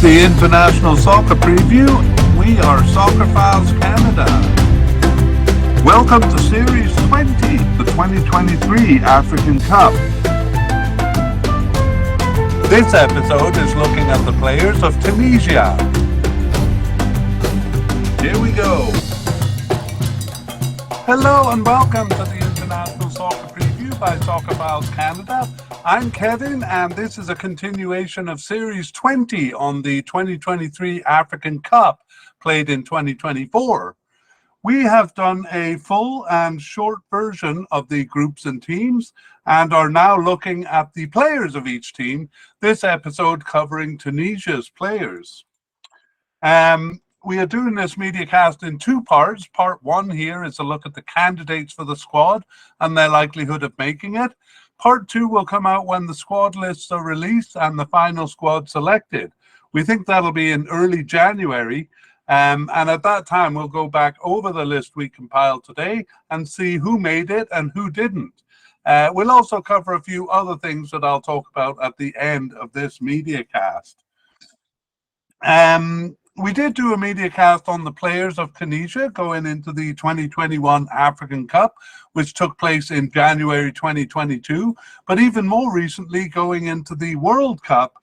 the International Soccer Preview. We are Soccer Files Canada. Welcome to Series 20, the 2023 African Cup. This episode is looking at the players of Tunisia. Here we go. Hello and welcome to the International Soccer Preview by Soccer Files Canada. I'm Kevin, and this is a continuation of Series 20 on the 2023 African Cup, played in 2024. We have done a full and short version of the groups and teams, and are now looking at the players of each team, this episode covering Tunisia's players. We are doing this mediacast in two parts. Part one here is a look at the candidates for the squad and their likelihood of making it. Part two will come out when the squad lists are released and the final squad selected. We think that'll be in early January. And at that time, we'll go back over the list we compiled today and see who made it and who didn't. We'll also cover a few other things that I'll talk about at the end of this mediacast. We did do a mediacast on the players of Tunisia going into the 2021 African Cup, which took place in January 2022, but even more recently going into the World Cup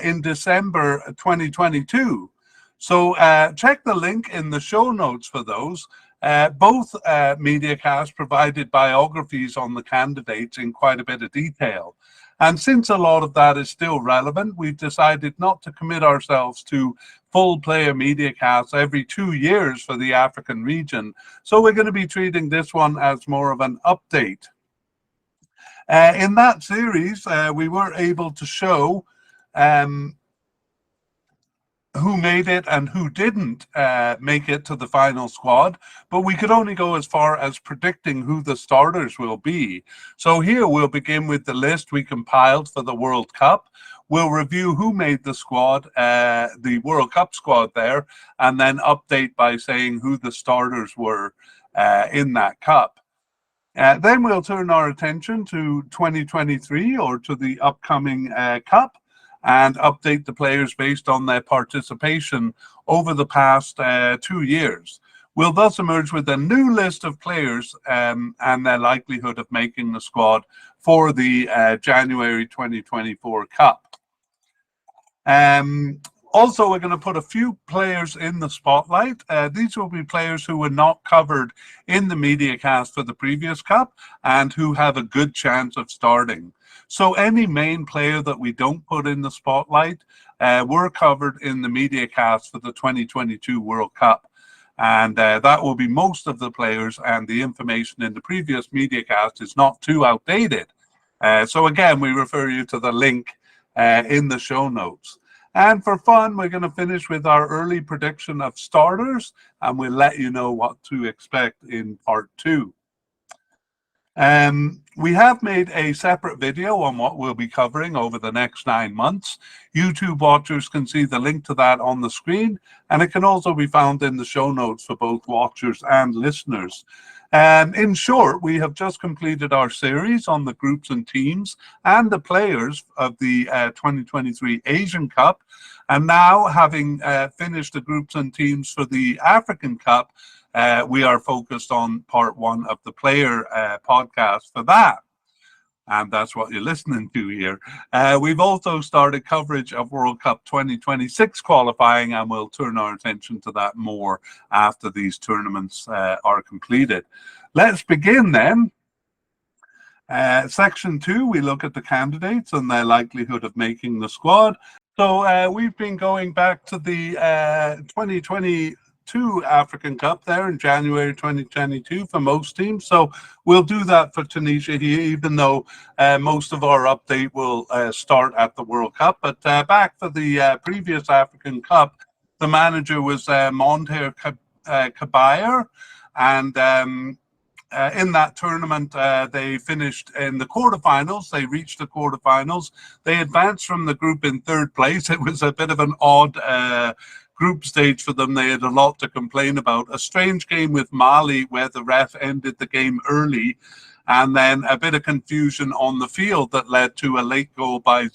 in December 2022. So check the link in the show notes for those. Both mediacasts provided biographies on the candidates in quite a bit of detail. And since a lot of that is still relevant, we've decided not to commit ourselves to full player mediacasts every 2 years for the African region. So we're going to be treating this one as more of an update. In that series, we were able to show who made it and who didn't make it to the final squad, but we could only go as far as predicting who the starters will be. So here we'll begin with the list we compiled for the World Cup. We'll review who made the squad, the World Cup squad there, and then update by saying who the starters were in that cup. Then we'll turn our attention to 2023 or to the upcoming cup, and update the players based on their participation over the past 2 years. We'll thus emerge with a new list of players and their likelihood of making the squad for the January 2024 Cup. Also, we're going to put a few players in the spotlight. These will be players who were not covered in the mediacast for the previous Cup and who have a good chance of starting. So any main player that we don't put in the spotlight were covered in the mediacast for the 2022 World Cup. And that will be most of the players, and the information in the previous mediacast is not too outdated. So again, we refer you to the link in the show notes. And for fun, we're going to finish with our early prediction of starters, and we'll let you know what to expect in part two. We have made a separate video on what we'll be covering over the next 9 months. YouTube watchers can see the link to that on the screen, and it can also be found in the show notes for both watchers and listeners. In short, we have just completed our series on the groups and teams and the players of the 2023 Asian Cup. And now, having finished the groups and teams for the African Cup, we are focused on part one of the player podcast for that. And that's what you're listening to here. We've also started coverage of World Cup 2026 qualifying, and we'll turn our attention to that more after these tournaments are completed. Let's begin then. Section 2, we look at the candidates and their likelihood of making the squad. So we've been going back to the 2022 African Cup there in January 2022 for most teams. So we'll do that for Tunisia here, even though most of our update will start at the World Cup. But back for the previous African Cup, the manager was Monter Caballé, and in that tournament, they finished in the quarterfinals. They reached the quarterfinals. They advanced from the group in third place. It was a bit of an odd group stage for them. They had a lot to complain about. A strange game with Mali where the ref ended the game early, and then a bit of confusion on the field that led to a late goal by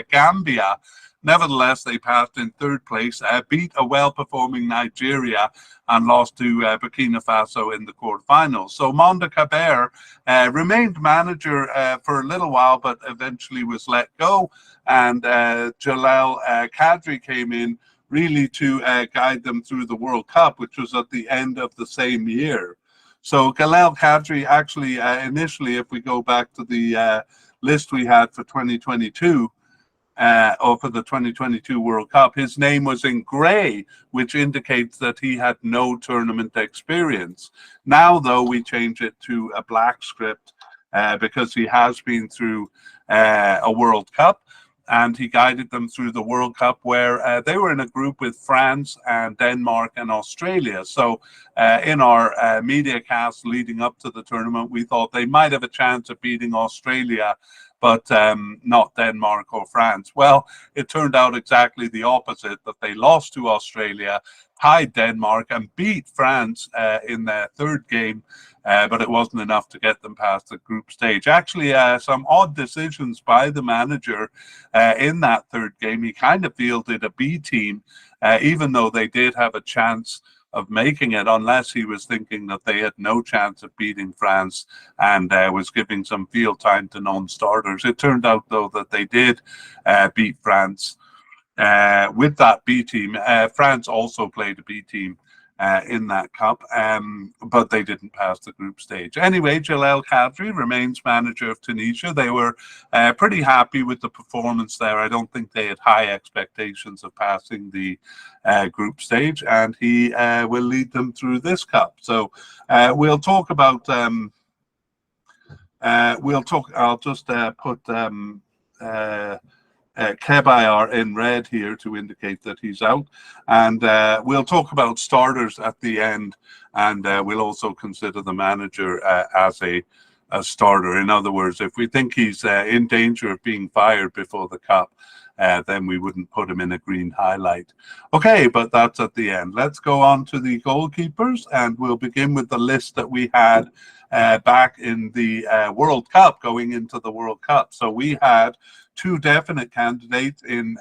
Gambia. Nevertheless, they passed in third place, beat a well-performing Nigeria, and lost to Burkina Faso in the quarterfinals. So Monda Kaber remained manager for a little while, but eventually was let go, and Jalal Kadri came in really to guide them through the World Cup, which was at the end of the same year. So Jalal Kadri actually initially, if we go back to the list we had for 2022, or for the 2022 World Cup, his name was in grey, which indicates that he had no tournament experience. Now, though, we change it to a black script because he has been through a World Cup, and he guided them through the World Cup, where they were in a group with France and Denmark and Australia. So in our media cast leading up to the tournament, we thought they might have a chance of beating Australia, but not Denmark or France. Well, it turned out exactly the opposite, that they lost to Australia, tied Denmark, and beat France in their third game, but it wasn't enough to get them past the group stage. Actually, some odd decisions by the manager in that third game. He kind of fielded a B team, even though they did have a chance of making it, unless he was thinking that they had no chance of beating France and was giving some field time to non-starters. It turned out, though, that they did beat France with that B team. France also played a B team in that cup, but they didn't pass the group stage. Anyway, Jalal Kadri remains manager of Tunisia. They were pretty happy with the performance there. I don't think they had high expectations of passing the group stage, and he will lead them through this cup. So we'll talk about I'll just put Kebayar in red here to indicate that he's out, and we'll talk about starters at the end, and we'll also consider the manager as a starter. In other words, if we think he's in danger of being fired before the cup, then we wouldn't put him in a green highlight. Okay, but that's at the end. Let's go on to the goalkeepers, and we'll begin with the list that we had back in the World Cup, going into the World Cup. So we had two definite candidates in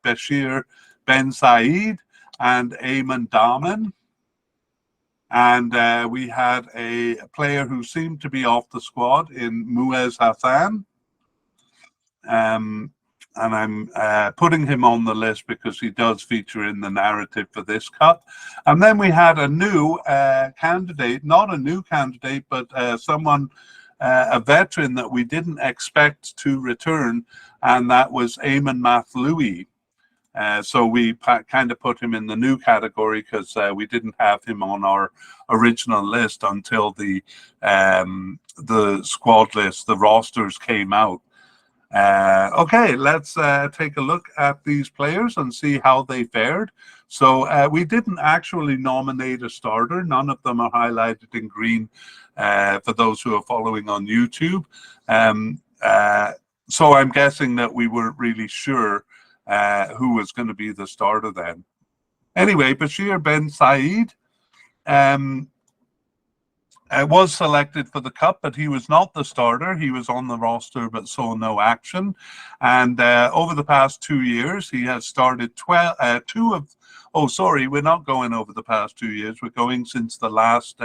Bashir Ben Said and Ayman Daman. And we had a player who seemed to be off the squad in Muez Hassan. And I'm putting him on the list because he does feature in the narrative for this cup. And then we had a new candidate, not a new candidate, but someone, a veteran that we didn't expect to return, and that was Ayman Mathloui. So we kind of put him in the new category because we didn't have him on our original list until the squad list, the rosters came out. Okay, let's take a look at these players and see how they fared. So we didn't actually nominate a starter. None of them are highlighted in green for those who are following on YouTube. So I'm guessing that we weren't really sure who was going to be the starter then. Anyway, Bashir Ben Said was selected for the cup, but he was not the starter. He was on the roster but saw no action. And over the past 2 years, he has started we're not going over the past 2 years. We're going since the last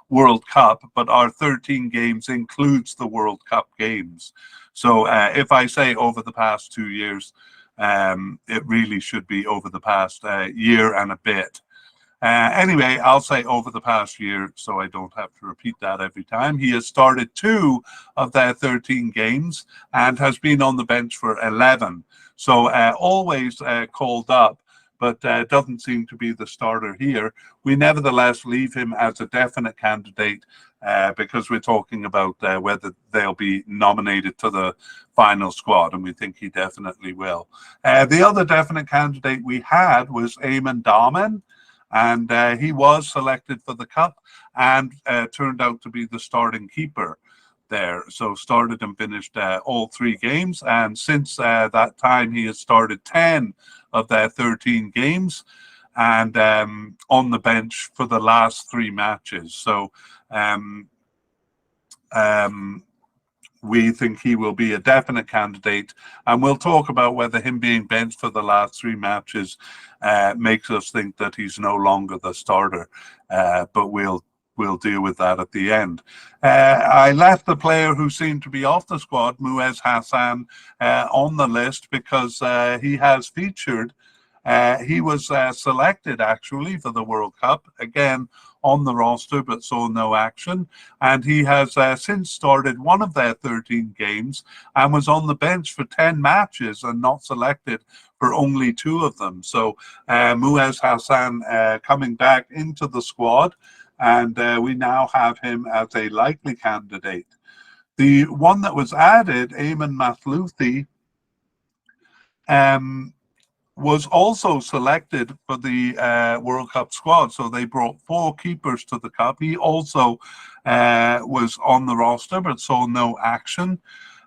World Cup, but our 13 games includes the World Cup games. So if I say over the past 2 years, it really should be over the past year and a bit. Anyway, I'll say over the past year, so I don't have to repeat that every time. He has started 2 of their 13 games and has been on the bench for 11. So always called up, but doesn't seem to be the starter here. We nevertheless leave him as a definite candidate because we're talking about whether they'll be nominated to the final squad, and we think he definitely will. The other definite candidate we had was Ayman Daman, and he was selected for the cup and turned out to be the starting keeper there. So started and finished all 3 games, and since that time he has started 10 of their 13 games and on the bench for the last 3 matches. So we think he will be a definite candidate, and we'll talk about whether him being benched for the last 3 matches makes us think that he's no longer the starter. But we'll deal with that at the end. I left the player who seemed to be off the squad, Muez Hassan, on the list because he has featured. He was selected actually for the World Cup, again on the roster, but saw no action. And he has since started one of their 13 games and was on the bench for 10 matches and not selected for only 2 of them. So Muez Hassan coming back into the squad, and we now have him as a likely candidate. The one that was added, Ayman Mathlouthi, was also selected for the World Cup squad. So they brought 4 keepers to the Cup. He also was on the roster, but saw no action.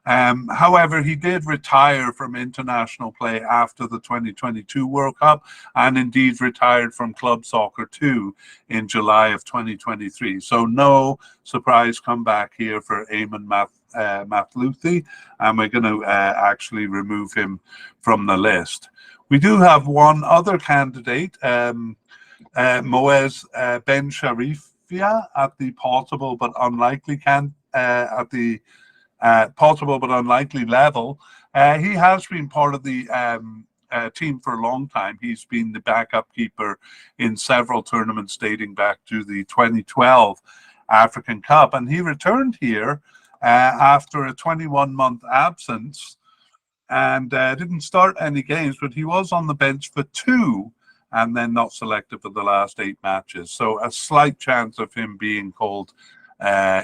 However, he did retire from international play after the 2022 World Cup, and indeed retired from club soccer too in July of 2023. So no surprise comeback here for Ayman Mathlouthi, and we're going to actually remove him from the list. We do have one other candidate, Moez Ben Sharifia, at the possible but unlikely possible but unlikely level. He has been part of the team for a long time. He's been the backup keeper in several tournaments dating back to the 2012 African Cup, and he returned here after a 21-month absence, and didn't start any games, but he was on the bench for 2 and then not selected for the last 8 matches. So a slight chance of him being called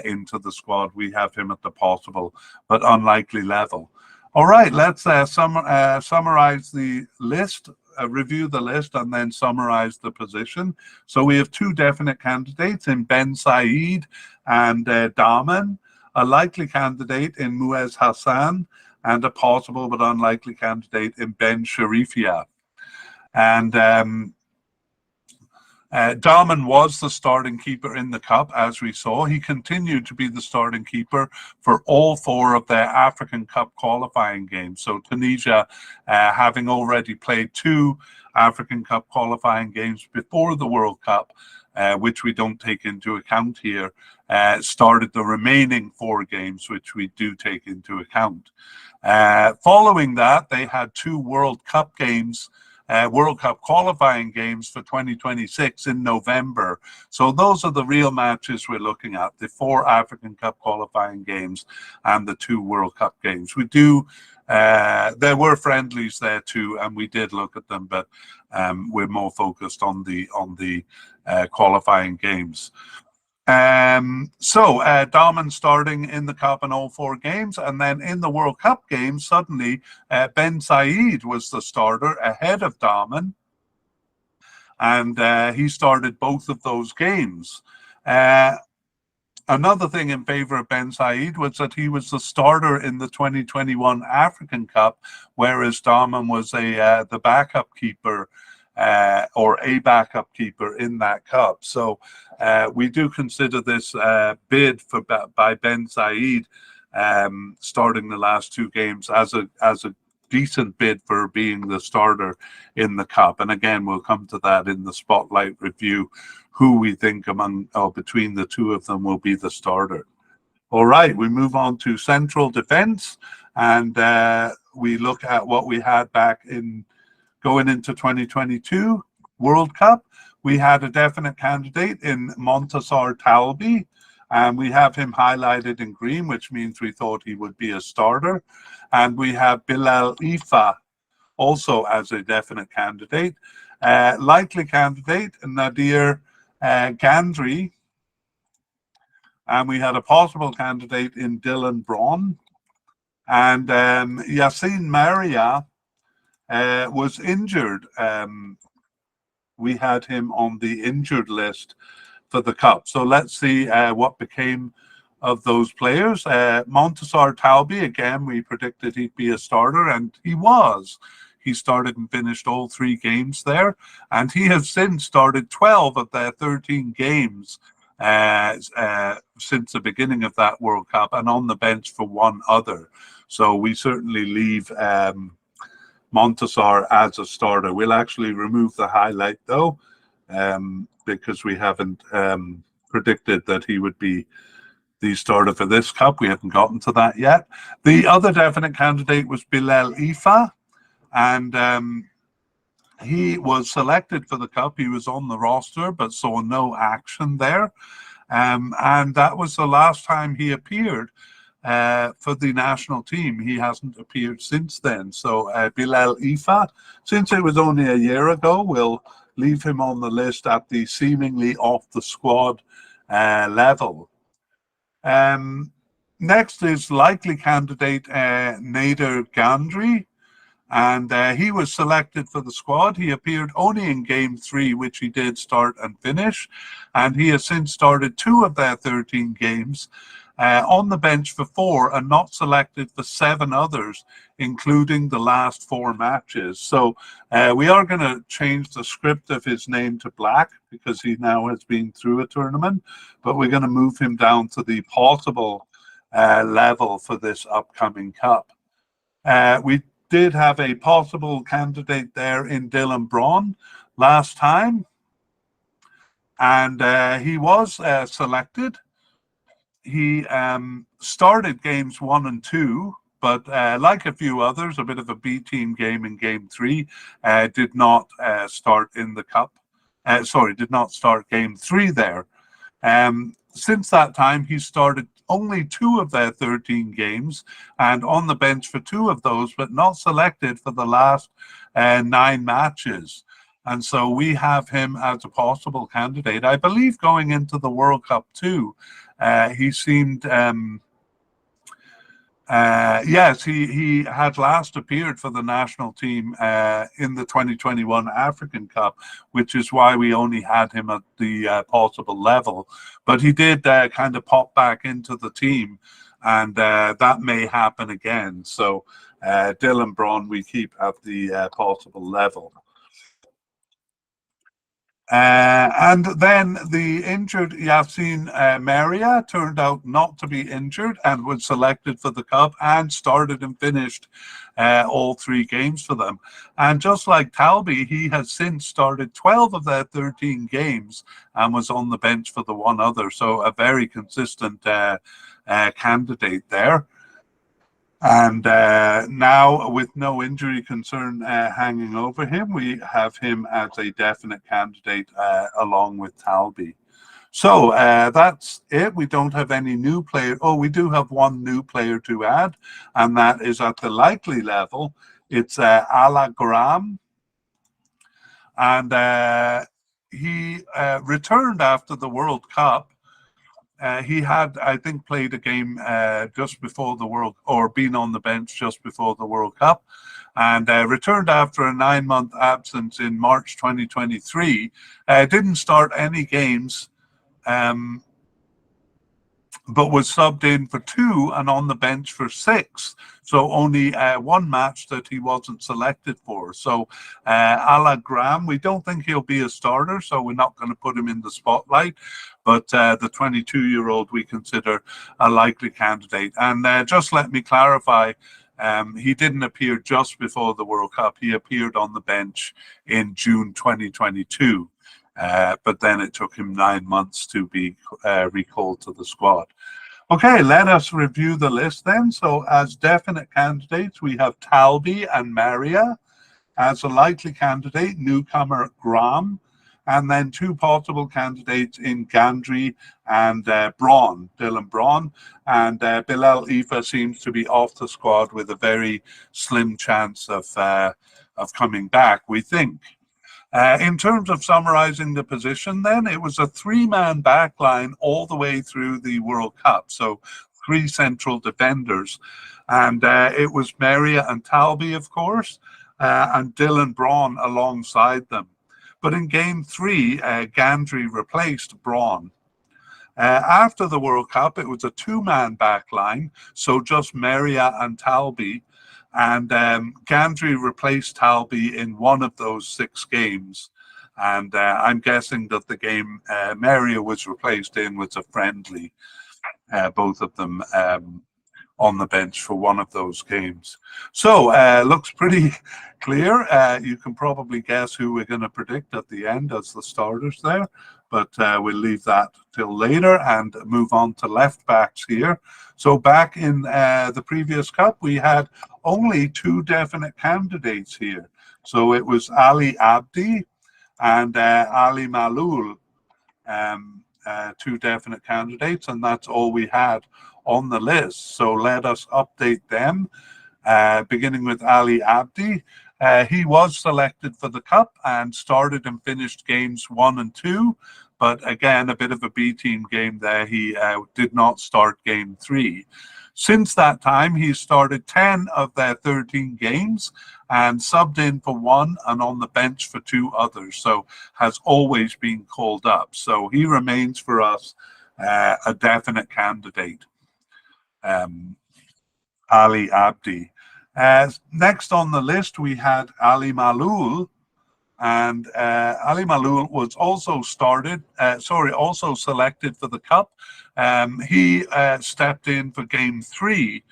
into the squad. We have him at the possible but unlikely level. All right, let's summarize the list, review the list, and then summarize the position. So we have 2 definite candidates in Ben Said and Daman, a likely candidate in Muez Hassan, and a possible but unlikely candidate in Ben Sharifia. And Daman was the starting keeper in the Cup, as we saw. He continued to be the starting keeper for all 4 of their African Cup qualifying games. So Tunisia, having already played 2 African Cup qualifying games before the World Cup, which we don't take into account here, started the remaining 4 games, which we do take into account. Following that, they had 2 World Cup games, World Cup qualifying games for 2026 in November. So those are the real matches we're looking at, the 4 African Cup qualifying games and the 2 World Cup games. We do, there were friendlies there too, and we did look at them, but we're more focused on the qualifying games. Daman starting in the Cup in all 4 games, and then in the World Cup games, suddenly Ben Said was the starter ahead of Daman, and he started both of those games. Another thing in favor of Ben Said was that he was the starter in the 2021 African Cup, whereas Daman was the backup keeper, or a backup keeper in that cup. So we do consider this bid by Ben Said starting the last 2 games as a decent bid for being the starter in the cup. And again, we'll come to that in the spotlight review, who we think between the 2 of them will be the starter. All right, we move on to central defense, and we look at what we had back in going into 2022 World Cup. We had a definite candidate in Montasar Talbi, and we have him highlighted in green, which means we thought he would be a starter. And we have Bilal Ifa also as a definite candidate. Likely candidate, Nadir Gandri. And we had a possible candidate in Dylan Braun. And Yassine Maria was injured. We had him on the injured list for the Cup. So let's see what became of those players. Montasar Talbi, again, we predicted he'd be a starter, and he was. He started and finished all 3 games there, and he has since started 12 of their 13 games since the beginning of that World Cup, and on the bench for one other. So we certainly leave Montasar as a starter. We'll actually remove the highlight though, because we haven't predicted that he would be the starter for this cup. We haven't gotten to that yet. The other definite candidate was Bilal Ifa, and he was selected for the cup. He was on the roster, but saw no action there. And that was the last time he appeared for the national team. He hasn't appeared since then. So Bilal Ifa, since it was only a year ago, we'll leave him on the list at the seemingly off the squad level. Next is likely candidate Nader Gandri, and he was selected for the squad. He appeared only in game 3, which he did start and finish, and he has since started 2 of their 13 games, on the bench for 4 and not selected for 7 others, including the last 4 matches. So we are going to change the script of his name to black because he now has been through a tournament, but we're going to move him down to the possible level for this upcoming cup. We did have a possible candidate there in Dylan Braun last time, and he was selected. He started games 1 and 2, but like a few others, a bit of a B team game in game 3, did not start in the cup. Did not start game 3 there. Since that time, he started only 2 of their 13 games and on the bench for 2 of those, but not selected for the last 9 matches. And so we have him as a possible candidate. I believe going into the World Cup too, he seemed, yes, he had last appeared for the national team in the 2021 African Cup, which is why we only had him at the possible level. But he did kind of pop back into the team, and that may happen again. So Dylan Braun we keep at the possible level. And then the injured Yassine Maria turned out not to be injured and was selected for the cup and started and finished all 3 games for them. And just like Talbi, he has since started 12 of their 13 games and was on the bench for the 1 other. So a very consistent candidate there. And now, with no injury concern hanging over him, we have him as a definite candidate along with Talbi. So that's it. We don't have any new player. Oh, we do have 1 new player to add, and that is at the likely level. It's Ala Graham, and he returned after the World Cup. He had, I think, played a game just before the World, or been on the bench just before the World Cup, and returned after a 9-month absence in March 2023. Didn't start any games, but was subbed in for 2 and on the bench for 6. So only 1 match that he wasn't selected for. So Ala Graham, we don't think he'll be a starter, so we're not going to put him in the spotlight. But the 22-year-old we consider a likely candidate. And just let me clarify, he didn't appear just before the World Cup. He appeared on the bench in June 2022. But then it took him 9 months to be recalled to the squad. Okay, let us review the list then. So as definite candidates, we have Talbi and Maria. As a likely candidate, newcomer Graham. And then 2 possible candidates in Gandri and Braun, Dylan Braun. And Bilal Ifa seems to be off the squad with a very slim chance of coming back, we think. In terms of summarizing the position then, it was a 3-man back line all the way through the World Cup. So 3 central defenders. And it was Maria and Talbi, of course, and Dylan Braun alongside them. But in game 3, Gandri replaced Braun. After the World Cup, it was a 2-man back line. So just Maria and Talbi. And Gandri replaced Talbi in 1 of those 6 games. And I'm guessing that the game Maria was replaced in was a friendly, both of them on the bench for one of those games. So looks pretty clear. You can probably guess who we're going to predict at the end as the starters there, but we'll leave that till later and move on to left backs here. So back in the previous cup, we had only two definite candidates here. So it was Ali Abdi and Ali Malul, two definite candidates, and that's all we had on the list. So let us update them, beginning with Ali Abdi. He was selected for the cup and started and finished games 1 and 2, but again, a bit of a B team game there. He did not start game 3. Since that time, he's started 10 of their 13 games and subbed in for 1 and on the bench for 2 others. So has always been called up. So he remains for us a definite candidate. Ali Abdi. Next on the list, we had Ali Malul. And Ali Malul was also also selected for the cup. He stepped in for game 3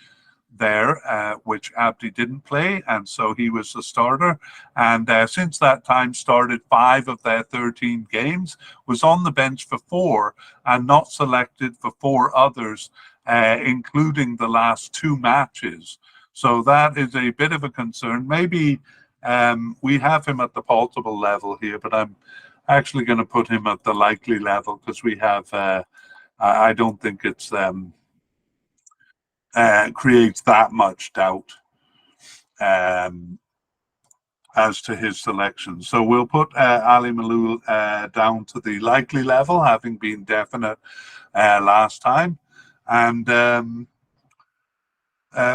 there, which Abdi didn't play, and so he was the starter. And since that time, started 5 of their 13 games, was on the bench for 4, and not selected for 4 others, including the last 2 matches. So that is a bit of a concern. Maybe we have him at the possible level here, but I'm actually going to put him at the likely level because we have, I don't think it's creates that much doubt as to his selection. So we'll put Ali Malul down to the likely level, having been definite last time. And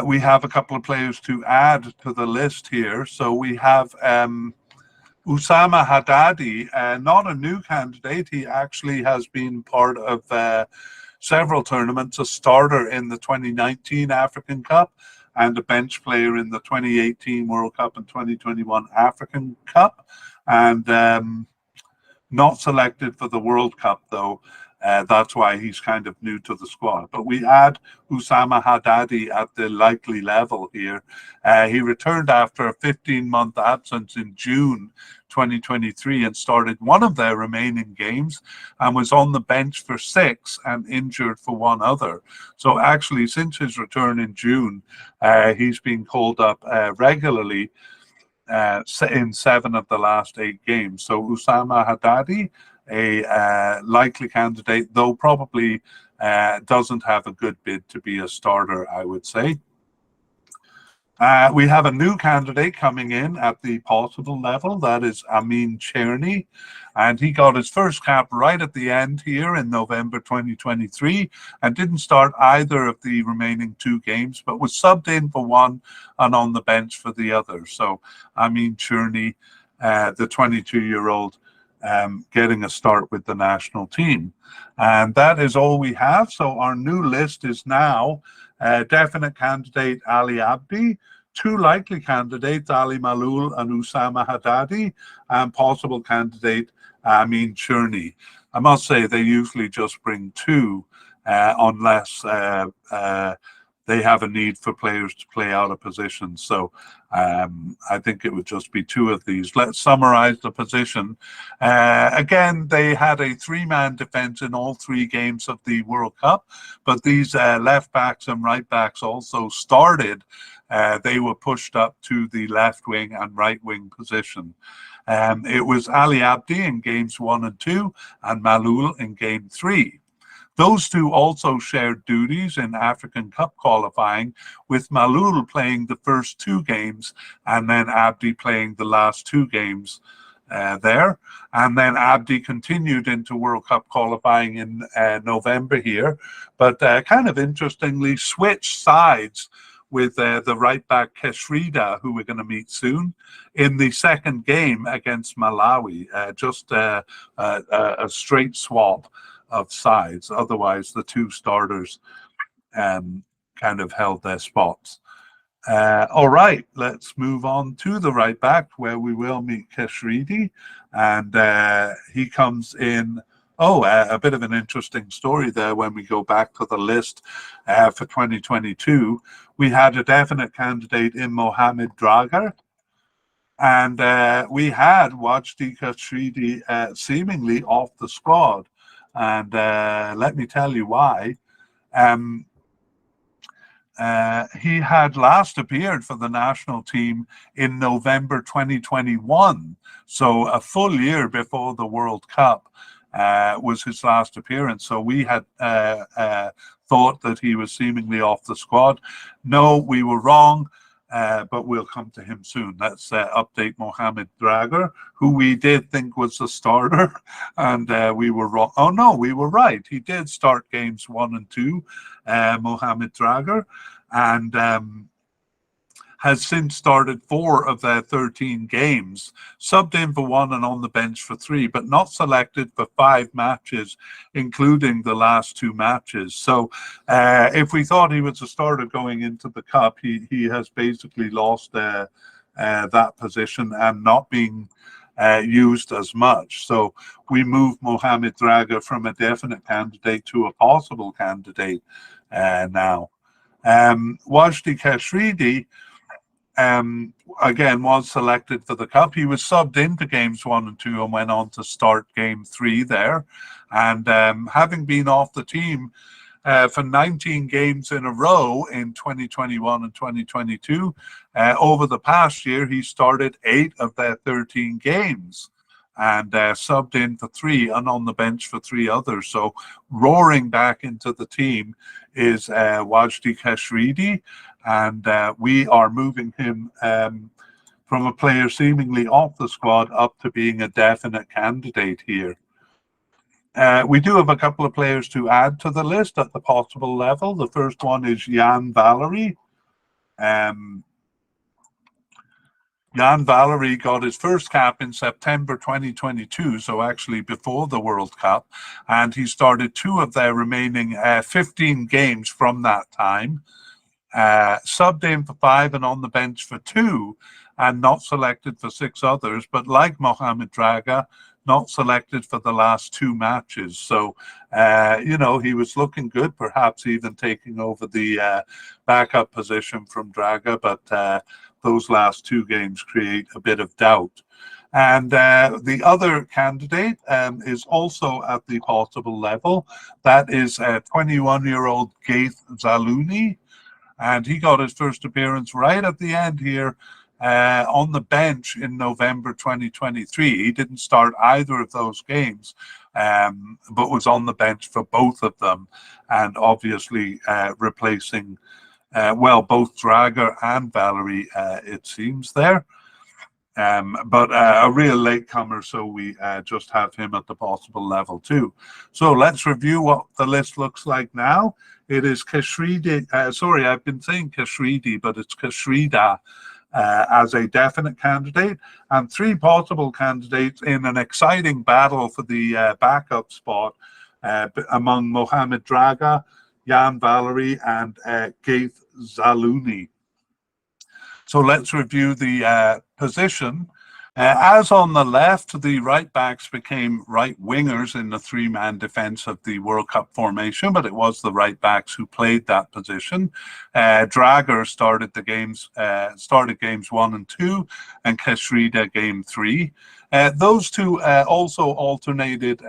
we have a couple of players to add to the list here. So we have Usama Haddadi, not a new candidate. He actually has been part of several tournaments, a starter in the 2019 African Cup and a bench player in the 2018 World Cup and 2021 African Cup, and not selected for the World Cup though. That's why he's kind of new to the squad. But we add Usama Haddadi at the likely level here. He returned after a 15-month absence in June 2023 and started one of their remaining games and was on the bench for 6 and injured for 1 other. So actually, since his return in June, he's been called up regularly in 7 of the last 8 games. So Usama Haddadi, a likely candidate, though probably doesn't have a good bid to be a starter, I would say. We have a new candidate coming in at the possible level. That is Amin Cherny. And he got his first cap right at the end here in November 2023 and didn't start either of the remaining 2 games, but was subbed in for 1 and on the bench for the other. So Amin Cherny, the 22-year-old, getting a start with the national team. And that is all we have. So our new list is now definite candidate Ali Abdi, 2 likely candidates, Ali Malul and Usama Haddadi, and possible candidate Amin Cherny. I must say they usually just bring 2 unless they have a need for players to play out of position. So I think it would just be 2 of these. Let's summarize the position. Again, they had a 3-man defense in all 3 games of the World Cup, but these left backs and right backs also started. They were pushed up to the left wing and right wing position. It was Ali Abdi in games 1 and 2 and Malul in game 3. Those 2 also shared duties in African Cup qualifying, with Malul playing the first 2 games and then Abdi playing the last 2 games there. And then Abdi continued into World Cup qualifying in November here, but kind of interestingly switched sides with the right back Keshrida, who we're going to meet soon, in the second game against Malawi. Just a straight swap of sides. Otherwise, the 2 starters kind of held their spots. All right, let's move on to the right back where we will meet Keshridi, and he comes in. Oh, a bit of an interesting story there when we go back to the list for 2022. We had a definite candidate in Mohamed Dragar, and we had Wajdi Keshridi seemingly off the squad. And let me tell you why. Um, he had last appeared for the national team in November 2021, so a full year before the World Cup was his last appearance. So we had thought that he was seemingly off the squad. No, we were wrong. But we'll come to him soon. Let's update Mohamed Dragar, who we did think was the starter, and we were wrong. Oh no, we were right. He did start games 1 and 2, Mohamed Dragar, and has since started 4 of their 13 games, subbed in for 1 and on the bench for 3, but not selected for 5 matches, including the last 2 matches. So if we thought he was a starter going into the Cup, he has basically lost that position and not being used as much. So we moved Mohamed Dragar from a definite candidate to a possible candidate now. Wajdi Keshridi, again, was selected for the Cup. He was subbed into games 1 and 2 and went on to start game 3 there. And having been off the team for 19 games in a row in 2021 and 2022, over the past year, he started 8 of their 13 games and subbed in for 3 and on the bench for 3 others. So roaring back into the team is Wajdi Keshridi. And we are moving him from a player seemingly off the squad up to being a definite candidate here. We do have a couple of players to add to the list at the possible level. The first one is Jan Valery. Jan Valery got his first cap in September 2022, so actually before the World Cup, and he started 2 of their remaining 15 games from that time. Subbed in for 5 and on the bench for 2, and not selected for 6 others, but like Mohamed Dragar, not selected for the last 2 matches. So, he was looking good, perhaps even taking over the backup position from Dragar, but those last 2 games create a bit of doubt. And the other candidate is also at the possible level. That is 21-year-old Gaith Zalouni. And he got his first appearance right at the end here on the bench in November 2023. He didn't start either of those games, but was on the bench for both of them, and obviously replacing, both Dragar and Valery, it seems there. But a real latecomer, so we just have him at the possible level too. So let's review what the list looks like now. It is Keshridi, sorry, I've been saying Keshridi, but it's Keshrida as a definite candidate, and 3 possible candidates in an exciting battle for the backup spot among Mohamed Dragar, Jan Valery, and Gaith Zalouni. So let's review the position. As on the left, the right backs became right wingers in the 3-man defense of the World Cup formation, but it was the right backs who played that position. Dragar started games 1 and 2, and Keshrida game 3. Those 2 also alternated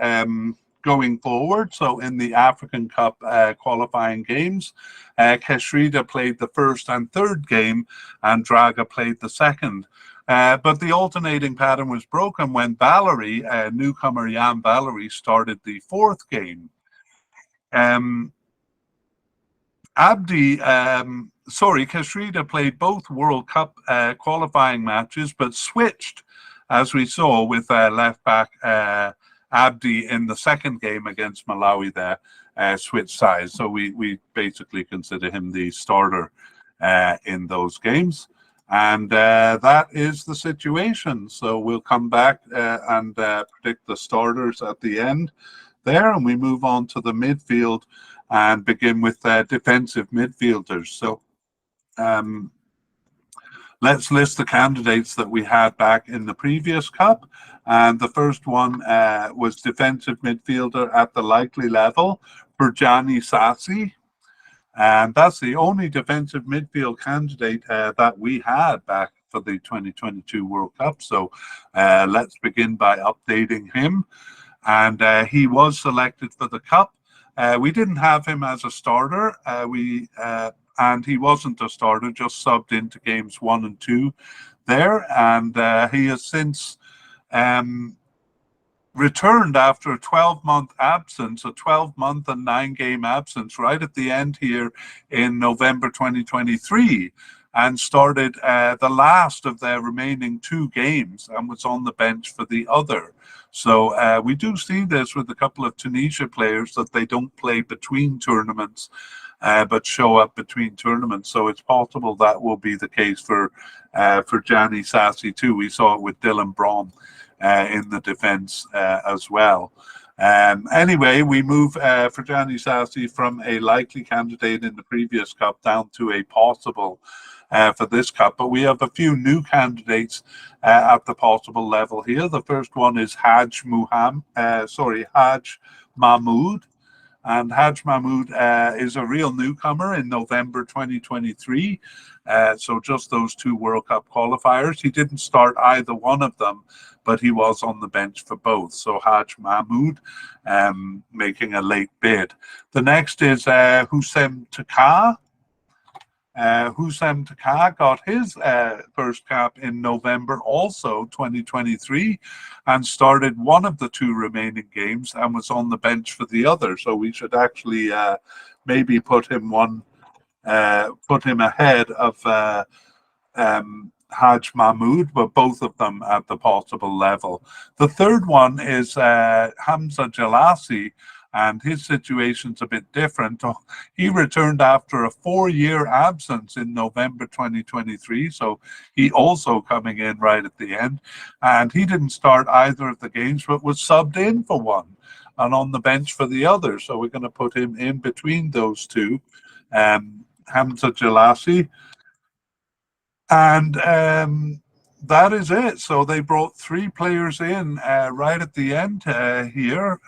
going forward. So in the African Cup qualifying games, Keshrida played the first and third game, and Dragar played the second. But the alternating pattern was broken when Valery, newcomer Jan Valery, started the 4th game. Keshrida played both World Cup qualifying matches, but switched, as we saw, with left back Abdi in the second game against Malawi there, switched sides. So we basically consider him the starter in those games. And that is the situation. So we'll come back and predict the starters at the end there, and we move on to the midfield and begin with defensive midfielders. So let's list the candidates that we had back in the previous cup. And the first one was defensive midfielder at the likely level, Birjani Sassi. And that's the only defensive midfield candidate that we had back for the 2022 World Cup. So let's begin by updating him. And he was selected for the Cup. We didn't have him as a starter. And he wasn't a starter, just subbed into games 1 and 2 there. And he has since returned after a 12-month absence, a 12-month and 9-game absence, right at the end here in November 2023, and started the last of their remaining 2 games and was on the bench for the other. So we do see this with a couple of Tunisia players, that they don't play between tournaments, but show up between tournaments. So it's possible that will be the case for Gianni Sassi too. We saw it with Dylan Braun in the defense as well. Anyway, we move for Gianni Sassi from a likely candidate in the previous cup down to a possible for this cup. But we have a few new candidates at the possible level here. The first one is Haj Mahmoud. And Haj Mahmoud is a real newcomer in November 2023. So just those 2 World Cup qualifiers. He didn't start either one of them, but he was on the bench for both. So Haj Mahmoud making a late bid. The next is Houssem Taka. Houssem Taka got his first cap in November also 2023 and started one of the 2 remaining games and was on the bench for the other. So we should actually maybe put him ahead of Haj Mahmoud, but both of them at the possible level. The third one is Hamza Jalassi, and his situation's a bit different. He returned after a 4-year absence in November 2023, so he also coming in right at the end. And he didn't start either of the games, but was subbed in for one and on the bench for the other. So we're going to put him in between those 2, Hamza Jalassi. And that is it. So they brought 3 players in right at the end here,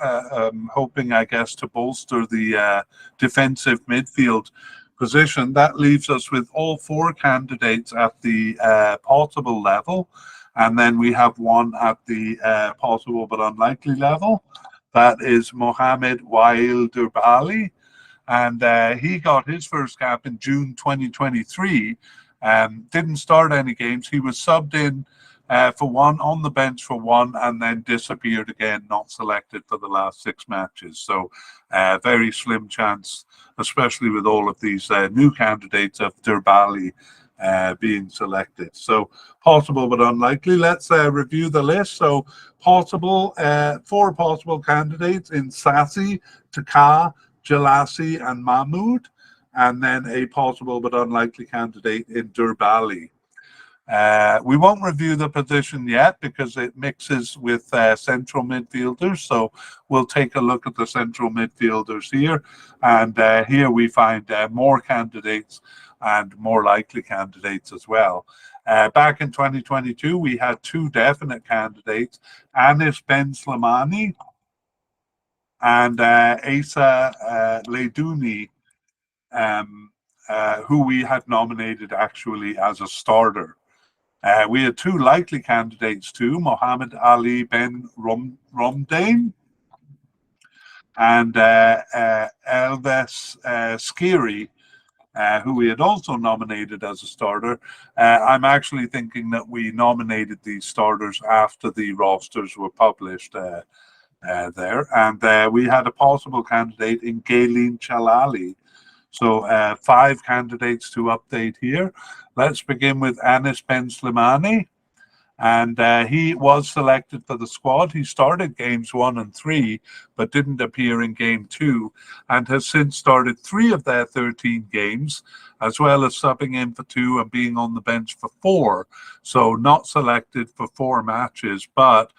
hoping, I guess, to bolster the defensive midfield position. That leaves us with all 4 candidates at the possible level. And then we have one at the possible but unlikely level. That is Mohamed Wael Durbali. And he got his first cap in June 2023. Didn't start any games. He was subbed in for one, on the bench for one, and then disappeared again, not selected for the last 6 matches. So very slim chance, especially with all of these new candidates, of Durbali being selected. So possible but unlikely. Let's review the list. So possible, 4 possible candidates in Sassi, Taka, Jalassi, and Mahmoud. And then a possible but unlikely candidate in Durbali. We won't review the position yet because it mixes with central midfielders. So we'll take a look at the central midfielders here. And here we find more candidates and more likely candidates as well. Back in 2022, we had 2 definite candidates, Anis Ben Slimani and Asa Leidouni, who we had nominated actually as a starter. We had 2 likely candidates too, Mohammed Ali Ben Romdane and Elvis Skiri, who we had also nominated as a starter. I'm actually thinking that we nominated these starters after the rosters were published there. And we had a possible candidate in Galen Chalali. So 5 candidates to update here. Let's begin with Anis Ben Slimani. And he was selected for the squad. He started games 1 and 3, but didn't appear in game 2, and has since started 3 of their 13 games, as well as subbing in for 2 and being on the bench for 4. So not selected for 4 matches, but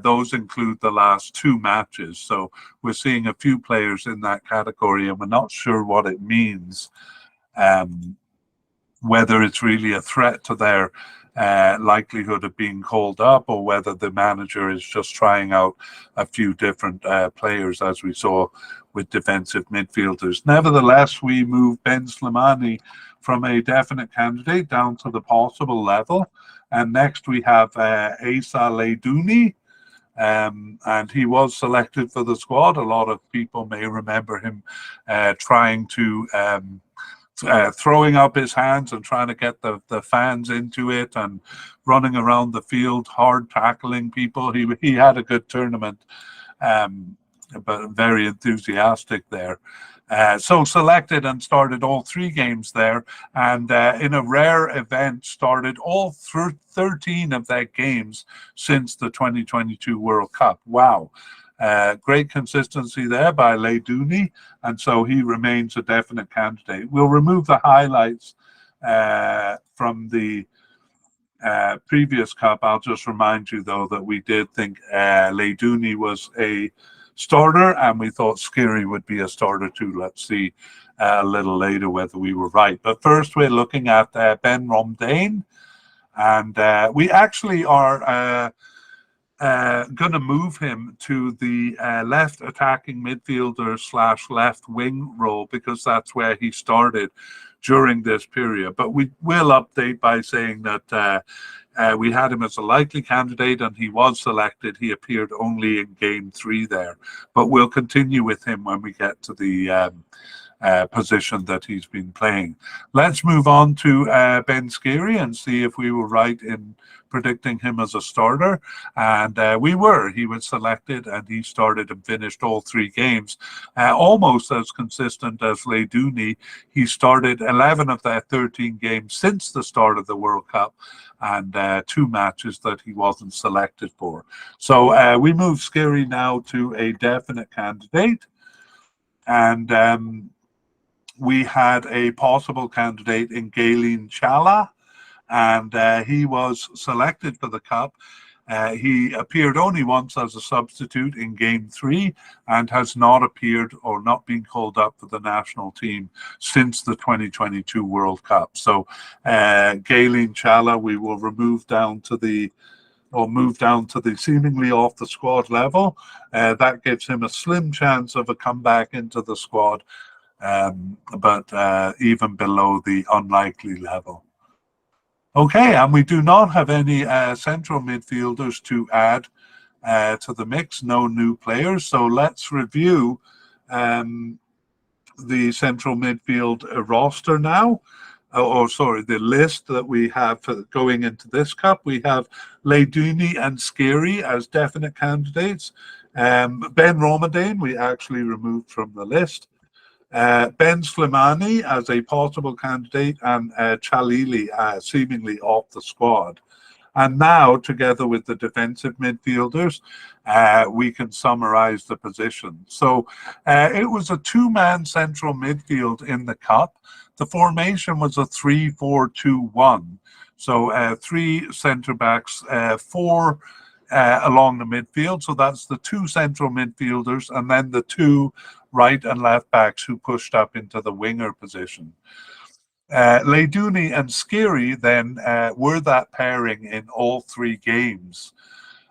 those include the last 2 matches. So we're seeing a few players in that category, and we're not sure what it means. whether it's really a threat to their likelihood of being called up, or whether the manager is just trying out a few different players, as we saw with defensive midfielders. Nevertheless, we moved Ben Slimani from a definite candidate down to the possible level. And next we have Asa Leidouni, and he was selected for the squad. A lot of people may remember him trying to throwing up his hands and trying to get the fans into it, and running around the field, hard tackling people. He had a good tournament, but very enthusiastic there. So selected and started all 3 games there, and in a rare event started all 13 of their games since the 2022 World Cup. Wow. Great consistency there by Leidouni, and so he remains a definite candidate. We'll remove the highlights from the previous cup. I'll just remind you, though, that we did think Leidouni was a starter, and we thought Skiri would be a starter too. Let's see a little later whether we were right. But first, we're looking at Ben Romdane, and we actually are going to move him to the left attacking midfielder / left wing role, because that's where he started during this period. But we will update by saying that we had him as a likely candidate, and he was selected. He appeared only in game 3 there, but we'll continue with him when we get to the position that he's been playing. Let's move on to Ben Skiri and see if we were right in predicting him as a starter, and we were. He was selected, and he started and finished all 3 games, almost as consistent as Leidouni. He started 11 of their 13 games since the start of the World Cup, and 2 matches that he wasn't selected for. So we move Skiri now to a definite candidate, and we had a possible candidate in Gailin Chala, and he was selected for the Cup. He appeared only once as a substitute in game 3, and has not appeared or not been called up for the national team since the 2022 World Cup. So Gailin Chala we will move down to the seemingly off the squad level. That gives him a slim chance of a comeback into the squad, but even below the unlikely level. Okay, and we do not have any central midfielders to add to the mix, no new players. So let's review the central midfield roster now. The list that we have going into this cup. We have Leidouni and Skiri as definite candidates. Ben Romdane we actually removed from the list. Ben Slimani as a possible candidate, and Chalili seemingly off the squad. And now, together with the defensive midfielders, we can summarize the position. So it was a 2-man central midfield in the cup. The formation was a 3-4-2-1. So 3 centre backs, 4 along the midfield. So that's the 2 central midfielders, and then the 2 right and left backs who pushed up into the winger position. Leidouni and Skiri then were that pairing in all 3 games.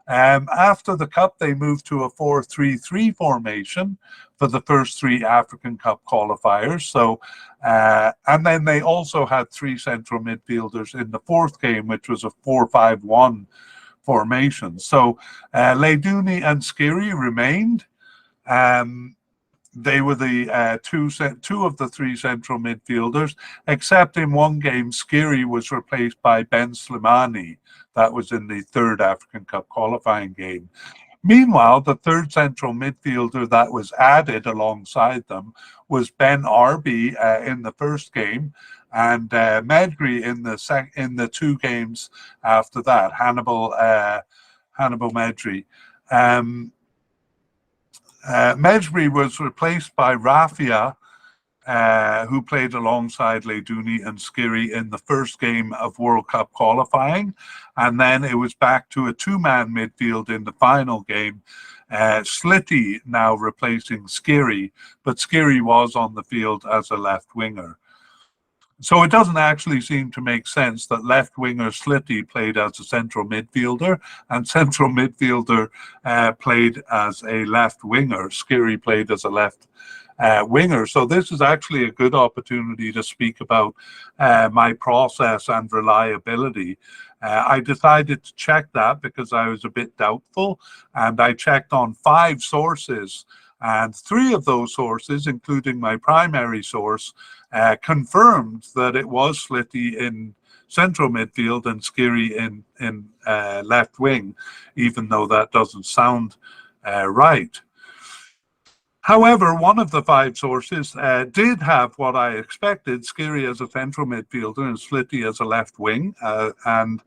After the Cup, they moved to a 4-3-3 formation for the first 3 African Cup qualifiers. So, and then they also had 3 central midfielders in the 4th game, which was a 4-5-1 formation. So Leidouni and Skiri remained. They were the two of the 3 central midfielders, except in one game, Skiri was replaced by Ben Slimani. That was in the 3rd African Cup qualifying game. Meanwhile, the 3rd central midfielder that was added alongside them was Ben Arbi in the 1st game, and Medri in the 2 games after that. Hannibal Medri. Medri was replaced by Rafia, who played alongside Leidouni and Skiri in the 1st game of World Cup qualifying, and then it was back to a 2-man midfield in the final game. Slitty now replacing Skiri, but Skiri was on the field as a left winger. So it doesn't actually seem to make sense that left winger Slitty played as a central midfielder and central midfielder played as a left winger. Skiri played as a left winger. So this is actually a good opportunity to speak about my process and reliability. I decided to check that because I was a bit doubtful, and I checked on 5 sources, and 3 of those sources, including my primary source, confirmed that it was Slitty in central midfield and Skiri in left wing, even though that doesn't sound right. However, one of the 5 sources did have what I expected, Skiri as a central midfielder and Slitty as a left wing. And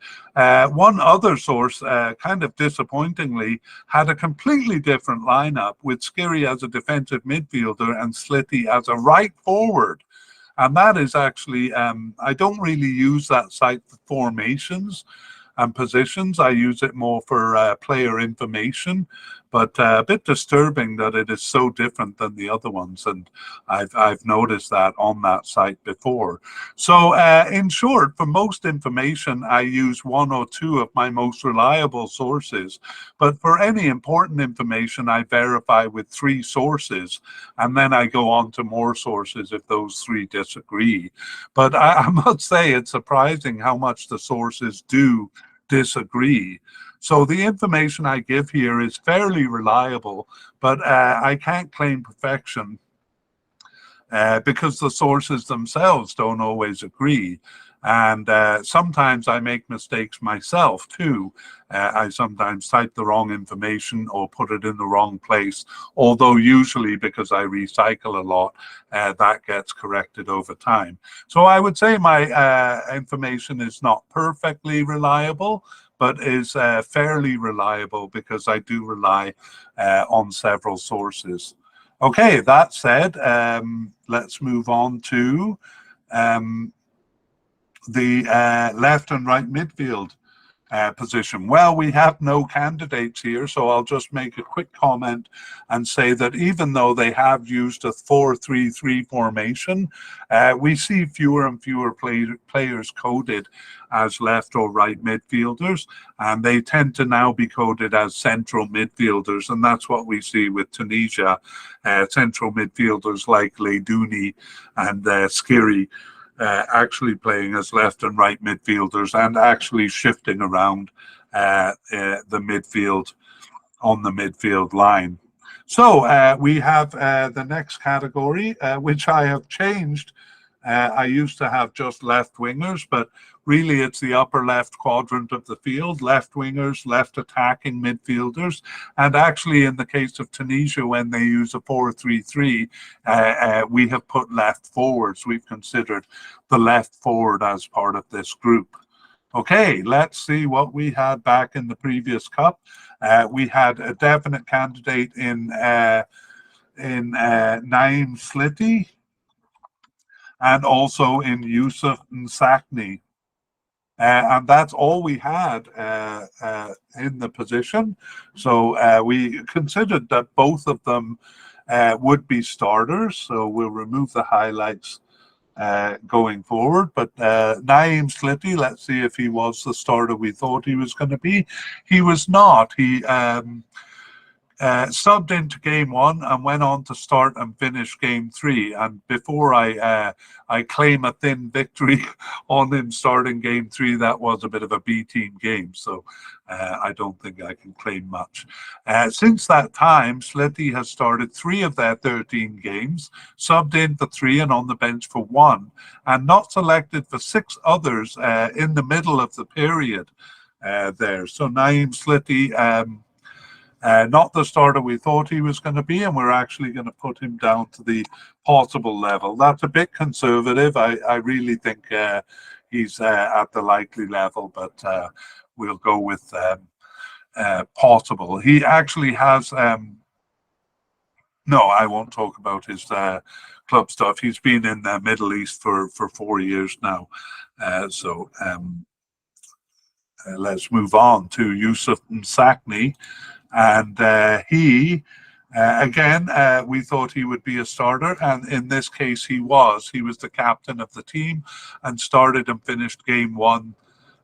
one other source, kind of disappointingly, had a completely different lineup with Skiri as a defensive midfielder and Slitty as a right forward. And that is actually, I don't really use that site for formations and positions. I use it more for player information, but a bit disturbing that it is so different than the other ones, and I've noticed that on that site before. So in short, for most information, I use 1 or 2 of my most reliable sources, but for any important information, I verify with 3 sources, and then I go on to more sources if those 3 disagree. But I must say it's surprising how much the sources do disagree. So the information I give here is fairly reliable, but I can't claim perfection because the sources themselves don't always agree. And sometimes I make mistakes myself too. I sometimes type the wrong information or put it in the wrong place, although usually because I recycle a lot, that gets corrected over time. So I would say my information is not perfectly reliable, but is fairly reliable because I do rely on several sources. Okay, that said, let's move on to the left and right midfield position. Well, we have no candidates here, so I'll just make a quick comment and say that even though they have used a 4-3-3 formation, we see fewer and fewer players coded as left or right midfielders, and they tend to now be coded as central midfielders, and that's what we see with Tunisia. Central midfielders like Leidouni and Skiri actually playing as left and right midfielders and actually shifting around the midfield on the midfield line. So we have the next category, which I have changed. I used to have just left wingers, but really it's the upper left quadrant of the field, left wingers, left attacking midfielders. And actually in the case of Tunisia, when they use a 4-3-3, we have put left forwards. We've considered the left forward as part of this group. Okay, let's see what we had back in the previous cup. We had a definite candidate in Naim Slitty, and also in Yusuf Nsakni. And that's all we had in the position. So we considered that both of them would be starters. So we'll remove the highlights going forward. But Naim Slitty, let's see if he was the starter we thought he was going to be. He was not. He subbed into game 1 and went on to start and finish game 3. And before I claim a thin victory on him starting game 3, that was a bit of a B team game. So I don't think I can claim much. Since that time, Slitty has started 3 of their 13 games, subbed in for 3 and on the bench for 1, and not selected for 6 others in the middle of the period there. So Naim Slitty, not the starter we thought he was going to be, and we're actually going to put him down to the possible level. That's a bit conservative. I really think he's at the likely level, but we'll go with possible. He actually has, no, I won't talk about his club stuff. He's been in the Middle East for 4 years now. So let's move on to Yusuf Nsakni. And he Again, we thought he would be a starter, and in this case, he was. He was the captain of the team and started and finished game 1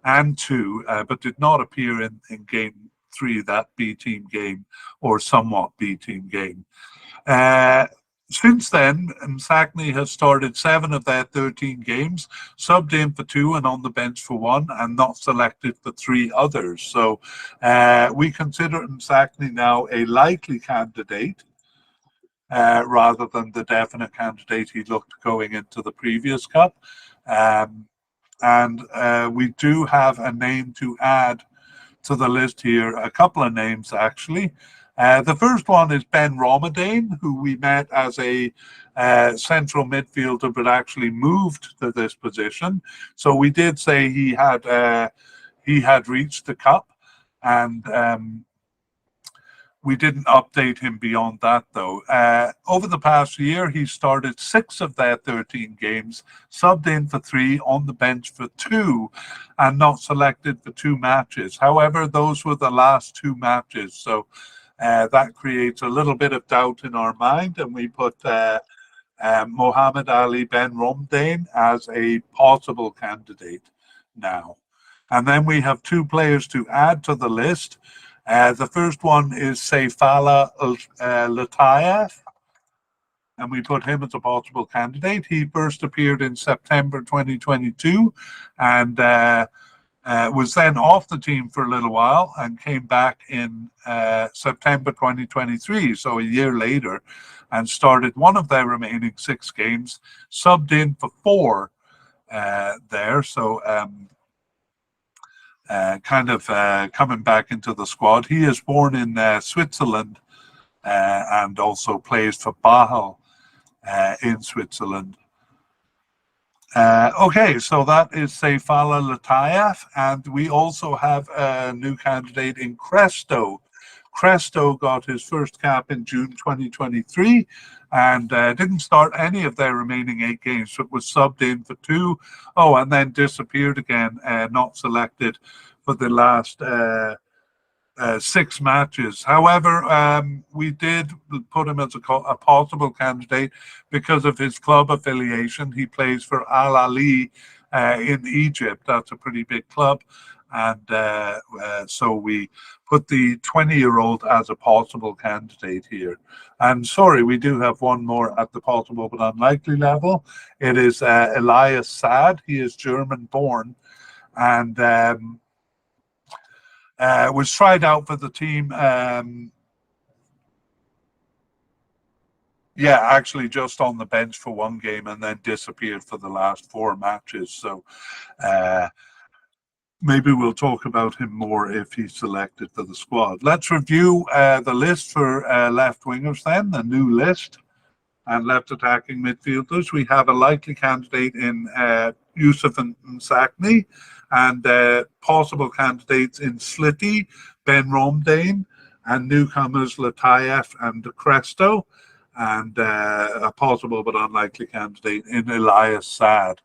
and 2, but did not appear in game 3, that B team game, or somewhat B team game. Uh, Since then, Msakni has started 7 of their 13 games, subbed in for 2 and on the bench for 1, and not selected for 3 others. So we consider Msakni now a likely candidate rather than the definite candidate he looked going into the previous cup. And we do have a name to add to the list here, a couple of names actually. The first one is Ben Romadane, who we met as a central midfielder, but actually moved to this position. So we did say he had reached the cup, and we didn't update him beyond that, though. Over the past year, he started 6 of their 13 games, subbed in for 3, on the bench for 2, and not selected for 2 matches. However, those were the last 2 matches, so that creates a little bit of doubt in our mind, and we put Mohammed Ali Ben Romdane as a possible candidate now. And then we have 2 players to add to the list. The first one is Saifala Latayev, and we put him as a possible candidate. He first appeared in September 2022 and was then off the team for a little while and came back in September 2023, so a year later, and started 1 of their remaining 6 games, subbed in for 4 there. So coming back into the squad. He is born in Switzerland and also plays for Basel in Switzerland. Okay, so that is Saifala Latayev, and we also have a new candidate in Cresto. Cresto got his first cap in June 2023 and didn't start any of their remaining 8 games, but was subbed in for 2. Oh, and then disappeared again, not selected for the last 6 matches. However, we did put him as a possible candidate because of his club affiliation. He plays for Al Ahly in Egypt. That's a pretty big club. And so we put the 20-year-old as a possible candidate here. And sorry, we do have one more at the possible but unlikely level. It is Elias Saad. He is German-born and was tried out for the team. Actually just on the bench for 1 game and then disappeared for the last 4 matches. So maybe we'll talk about him more if he's selected for the squad. Let's review the list for left wingers then, the new list, and left attacking midfielders. We have a likely candidate in Youssef Msakni, and possible candidates in Slitty, Ben Romdane, and newcomers Latayev and Cresto, and a possible but unlikely candidate in Elias Saad.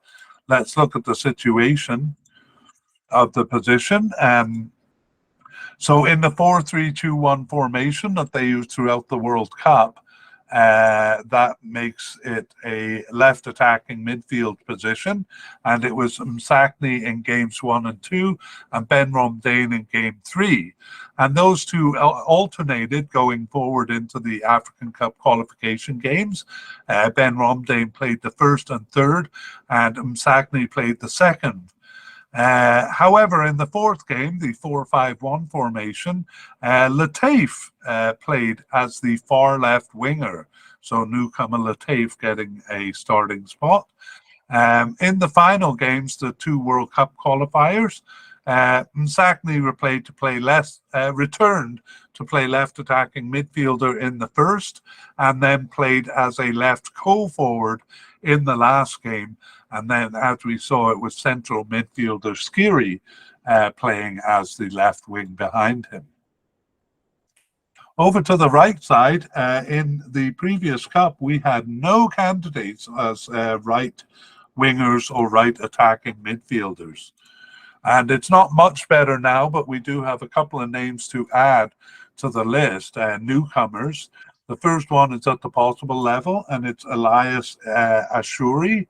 Let's look at the situation of the position. So in the 4-3-2-1 formation that they use throughout the World Cup, that makes it a left attacking midfield position, and it was Msakni in games 1 and 2 and Ben Romdane in game 3, and those 2 alternated going forward into the African Cup qualification games. Ben Romdane played the first and third, and Msakni played the second. However, in the 4th game, the 4-5-1 formation, Latif played as the far left winger. So newcomer Latif getting a starting spot. In the final games, the 2 World Cup qualifiers, Msakni returned to play left attacking midfielder in the first, and then played as a left co-forward in the last game. And then, as we saw, it was central midfielder Skiri playing as the left wing behind him. Over to the right side, in the previous cup, we had no candidates as right wingers or right attacking midfielders. And it's not much better now, but we do have a couple of names to add to the list, newcomers. The first one is at the possible level, and it's Elias Ashuri.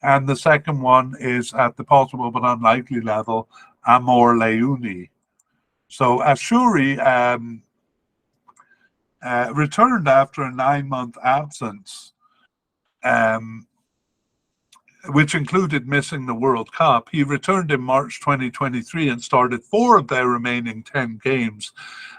And the second one is at the possible but unlikely level, Amor Leuni. So Ashuri returned after a 9-month absence, which included missing the World Cup. He returned in March 2023 and started 4 of their remaining 10 games,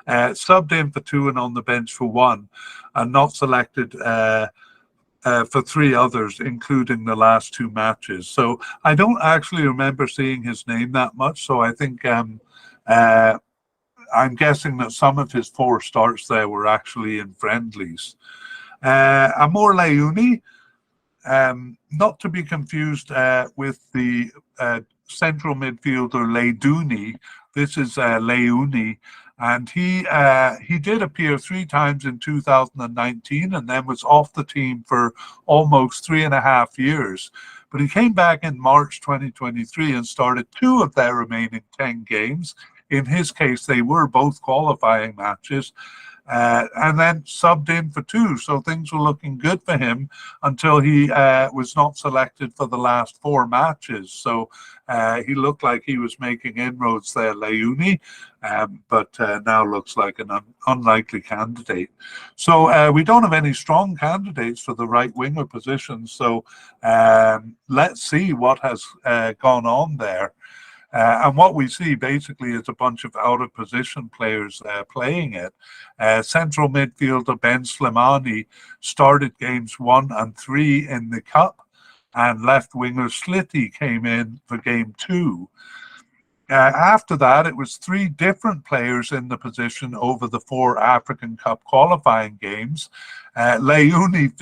subbed in for 2 and on the bench for 1, and not selected for 3 others, including the last 2 matches. So I don't actually remember seeing his name that much. So I think I'm guessing that some of his 4 starts there were actually in friendlies. Amor Leuni, not to be confused with the central midfielder Leiduni. This is Leuni, and he did appear 3 times in 2019 and then was off the team for almost 3.5 years. But he came back in March 2023 and started 2 of their remaining 10 games. In his case, they were both qualifying matches, and then subbed in for 2. So things were looking good for him until he was not selected for the last 4 matches. So he looked like he was making inroads there, Leuni, but now looks like an unlikely candidate. So we don't have any strong candidates for the right winger position. So let's see what has gone on there. And what we see basically is a bunch of out-of-position players playing it. Central midfielder Ben Slimani started games 1 and 3 in the Cup, and left winger Slitty came in for game 2. After that, it was 3 different players in the position over the 4 African Cup qualifying games. Leuni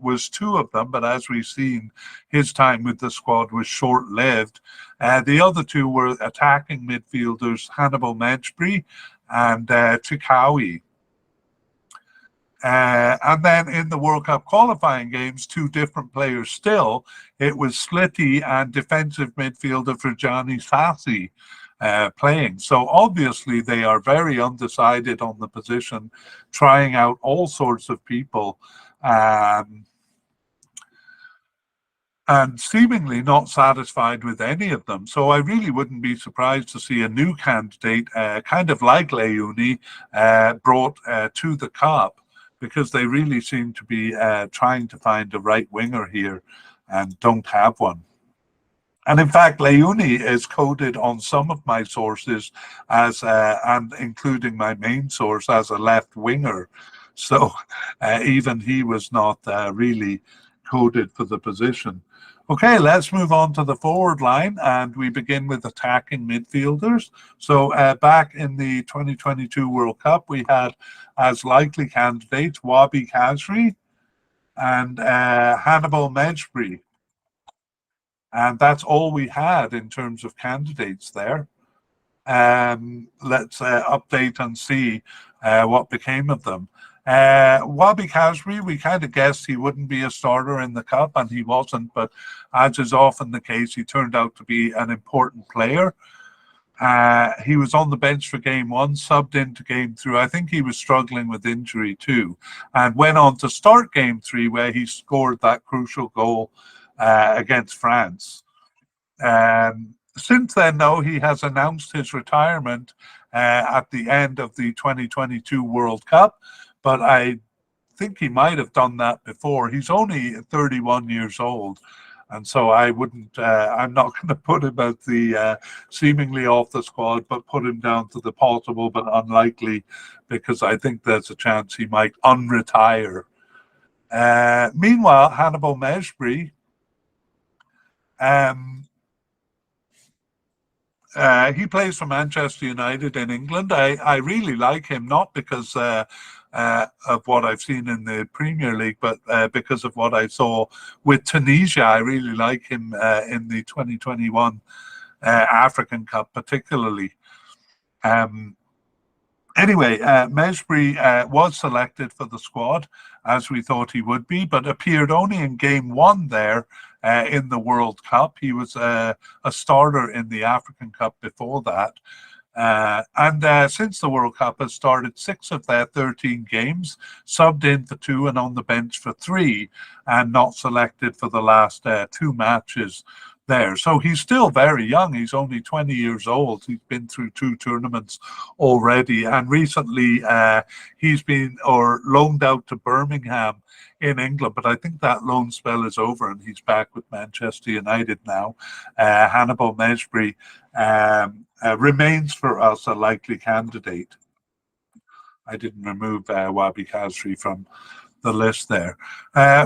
was 2 of them, but as we've seen, his time with the squad was short-lived. The other 2 were attacking midfielders Hannibal Mejbri and Chikawi. And then in the World Cup qualifying games, 2 different players still. It was Slitty and defensive midfielder Frajani Sassi playing. So obviously they are very undecided on the position, trying out all sorts of people, and seemingly not satisfied with any of them. So I really wouldn't be surprised to see a new candidate, kind of like Leuni, brought to the Cup, because they really seem to be trying to find a right winger here and don't have one. And in fact, Leuni is coded on some of my sources as, and including my main source, as a left winger. So even he was not really coded for the position. Okay, let's move on to the forward line, and we begin with attacking midfielders. So back in the 2022 World Cup, we had as likely candidates Wabi Kazri and Hannibal Mejbri. And that's all we had in terms of candidates there. Let's update and see what became of them. Wabi Kazri, we kind of guessed he wouldn't be a starter in the Cup, and he wasn't, but as is often the case, he turned out to be an important player. He was on the bench for game 1, subbed into game 3. I think he was struggling with injury too, and went on to start game 3, where he scored that crucial goal against France. Since then, though, he has announced his retirement at the end of the 2022 World Cup, but I think he might have done that before. He's only 31 years old, and so I wouldn't, I'm not going to put him at the seemingly off the squad, but put him down to the possible but unlikely, because I think there's a chance he might unretire. Meanwhile, Hannibal Mejbri, he plays for Manchester United in England. I really like him, not because of what I've seen in the Premier League, but because of what I saw with Tunisia. I really like him in the 2021 African Cup, particularly. Anyway, Mejbri was selected for the squad, as we thought he would be, but appeared only in game 1 there in the World Cup. He was a starter in the African Cup before that. And since the World Cup has started 6 of their 13 games, subbed in for 2 and on the bench for 3, and not selected for the last 2 matches there. So he's still very young. He's only 20 years old. He's been through 2 tournaments already, and recently he's been loaned out to Birmingham in England, but I think that loan spell is over and he's back with Manchester United now. Hannibal Mejbri remains for us a likely candidate. I didn't remove Wabi Kazri from the list there.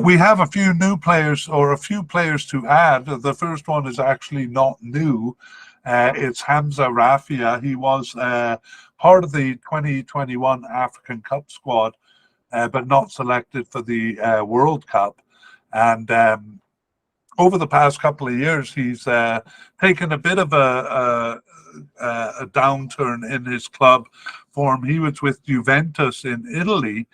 We have a few new players, or a few players to add. The first one is actually not new. It's Hamza Rafia. He was part of the 2021 African Cup squad, but not selected for the World Cup. And over the past couple of years, he's taken a bit of a downturn in his club form. He was with Juventus in Italy,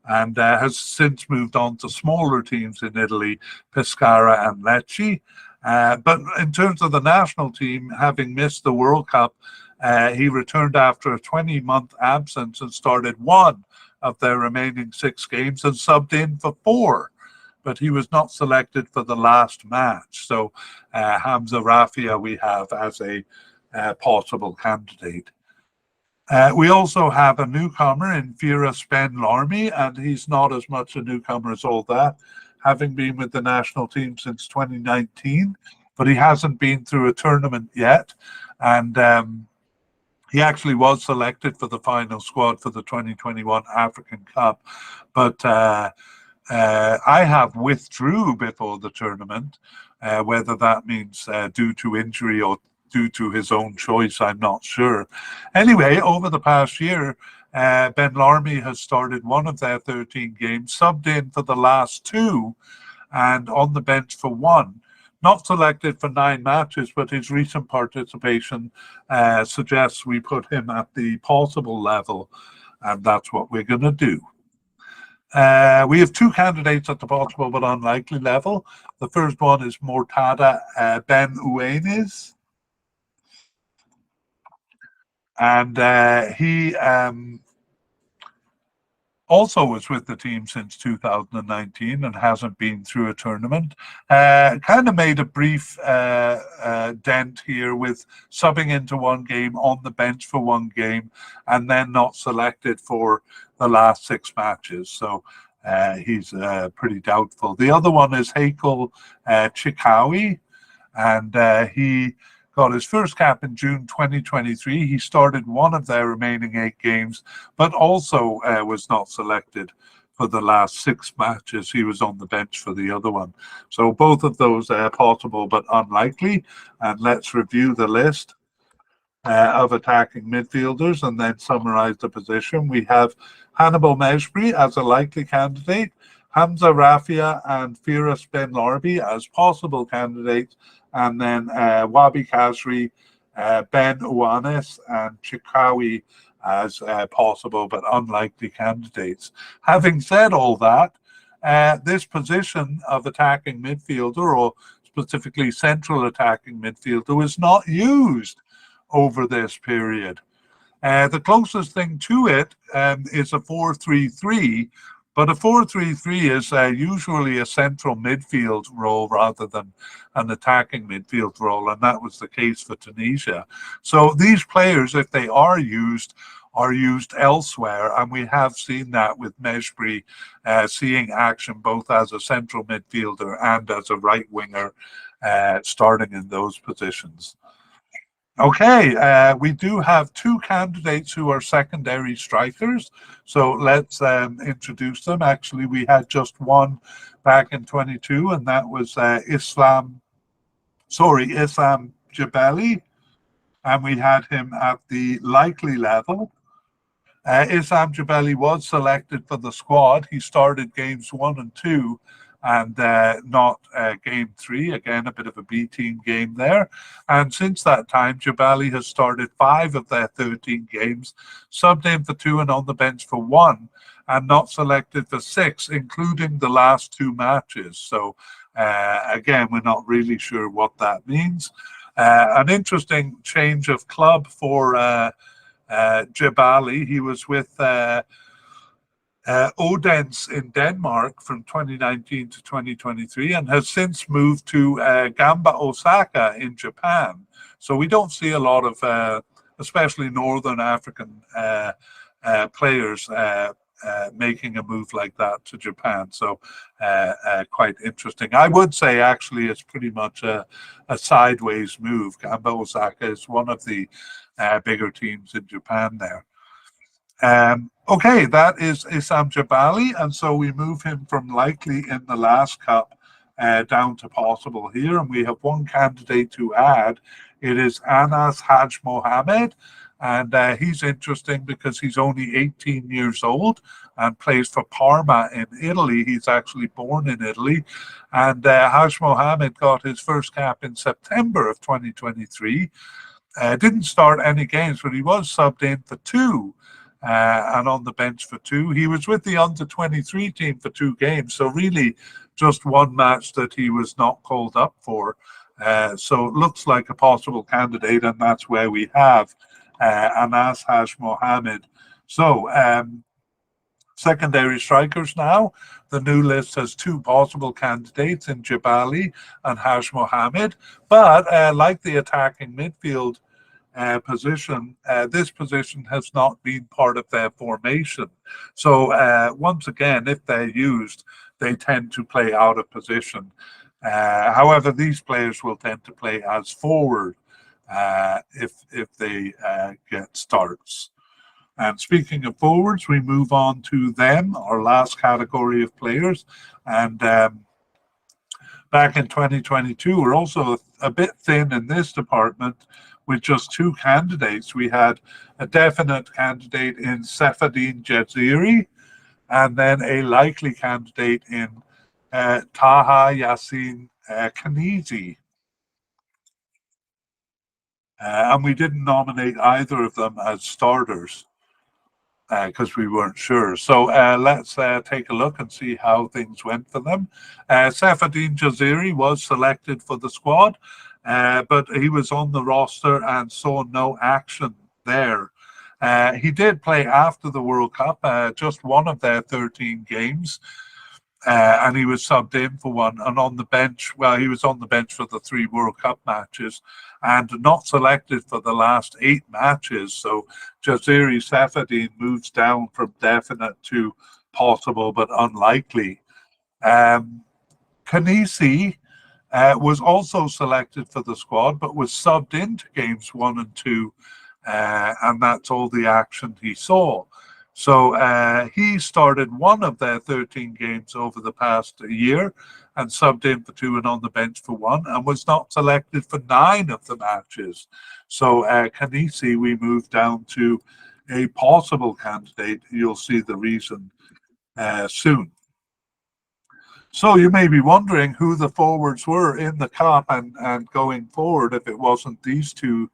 and has since moved on to smaller teams in Italy, Pescara and Lecce. But in terms of the national team, having missed the World Cup, he returned after a 20-month absence and started 1 of their remaining 6 games and subbed in for 4. But he was not selected for the last match. So Hamza Rafia we have as a possible candidate. We also have a newcomer in Firas Ben Larmi, and he's not as much a newcomer as all that, having been with the national team since 2019, but he hasn't been through a tournament yet. And he actually was selected for the final squad for the 2021 African Cup, but I have withdrew before the tournament. Whether that means due to injury or due to his own choice, I'm not sure. Anyway, over the past year, Ben Larmi has started 1 of their 13 games, subbed in for the last 2, and on the bench for 1. Not selected for 9 matches, but his recent participation suggests we put him at the possible level, and that's what we're going to do. We have 2 candidates at the possible but unlikely level. The first one is Mortada Ben Ouenis. And he also was with the team since 2019 and hasn't been through a tournament. Kind of made a brief dent here with subbing into 1 game, on the bench for 1 game, and then not selected for the last 6 matches. So he's pretty doubtful. The other one is Hakel Chikawi, and he got his first cap in June 2023. He started 1 of their remaining 8 games, but also was not selected for the last 6 matches. He was on the bench for the other one. So both of those are possible but unlikely. And let's review the list of attacking midfielders and then summarize the position. We have Hannibal Mejbri as a likely candidate, Hamza Rafia and Firas Ben Larbi as possible candidates, and then Wabi Kazri, Ben Ouenis, and Chikawi as possible but unlikely candidates. Having said all that, this position of attacking midfielder, or specifically central attacking midfielder, was not used over this period. The closest thing to it is a 4-3-3, but a 4-3-3 is usually a central midfield role rather than an attacking midfield role, and that was the case for Tunisia. So these players, if they are used elsewhere, and we have seen that with Mejbri seeing action both as a central midfielder and as a right winger, starting in those positions. Okay, we do have 2 candidates who are secondary strikers, so let's introduce them. Actually, we had just 1 back in 22, and that was Issam Jebeli, and we had him at the likely level. Issam Jebeli was selected for the squad. He started games 1 and 2, and not game 3. Again, a bit of a B team game there. And since that time, Jebeli has started 5 of their 13 games, subbed in for 2 and on the bench for 1, and not selected for 6, including the last 2 matches. So again, we're not really sure what that means. An interesting change of club for Jebali. He was with Odense in Denmark from 2019 to 2023 and has since moved to Gamba Osaka in Japan. So we don't see a lot of, especially Northern African players making a move like that to Japan. So quite interesting. I would say actually it's pretty much a sideways move. Gamba Osaka is one of the bigger teams in Japan there. Okay, that is Issam Jebali, and so we move him from likely in the last cup down to possible here, and we have one candidate to add. It is Anas Haj Mohammed, and he's interesting because he's only 18 years old and plays for Parma in Italy. He's actually born in Italy, and Haj Mohammed got his first cap in September of 2023. Didn't start any games, but he was subbed in for two. And on the bench for two. He was with the under-23 team for 2 games, so really just one match that he was not called up for. So it looks like a possible candidate, and that's where we have Anas Haj Mohammed. So secondary strikers now. The new list has 2 possible candidates in Jebali and Haj Mohammed, but like the attacking midfield position, this position has not been part of their formation. So once again, if they're used, they tend to play out of position. However, these players will tend to play as forward if they get starts. And speaking of forwards, we move on to them, our last category of players. And back in 2022, we're also a bit thin in this department with just 2 candidates. We had a definite candidate in Sefadine Jaziri, and then a likely candidate in Taha Yassin Kanizi. And we didn't nominate either of them as starters because we weren't sure. So let's take a look and see how things went for them. Sefadine Jaziri was selected for the squad, but he was on the roster and saw no action there. He did play after the World Cup, just one of their 13 games, and he was subbed in for one. And on the bench, well, he was on the bench for the 3 World Cup matches and not selected for the last 8 matches. So Jaziri Sefadine moves down from definite to possible but unlikely. Kanisi was also selected for the squad, but was subbed into games 1 and 2, and that's all the action he saw. So he started one of their 13 games over the past year and subbed in for 2 and on the bench for 1, and was not selected for 9 of the matches. So Kanisi, we moved down to a possible candidate. You'll see the reason soon. So you may be wondering who the forwards were in the cup and going forward if it wasn't these 2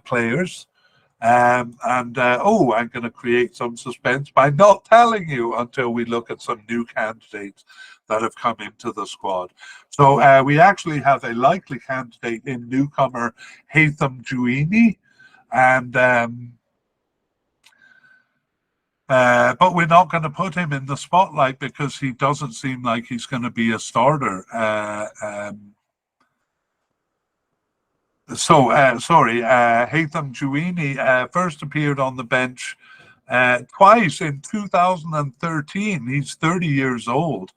players. I'm going to create some suspense by not telling you until we look at some new candidates that have come into the squad. So we actually have a likely candidate in newcomer Haytham Jouini, and but we're not going to put him in the spotlight because he doesn't seem like he's going to be a starter. Haytham Jouini first appeared on the bench twice in 2013. He's 30 years old.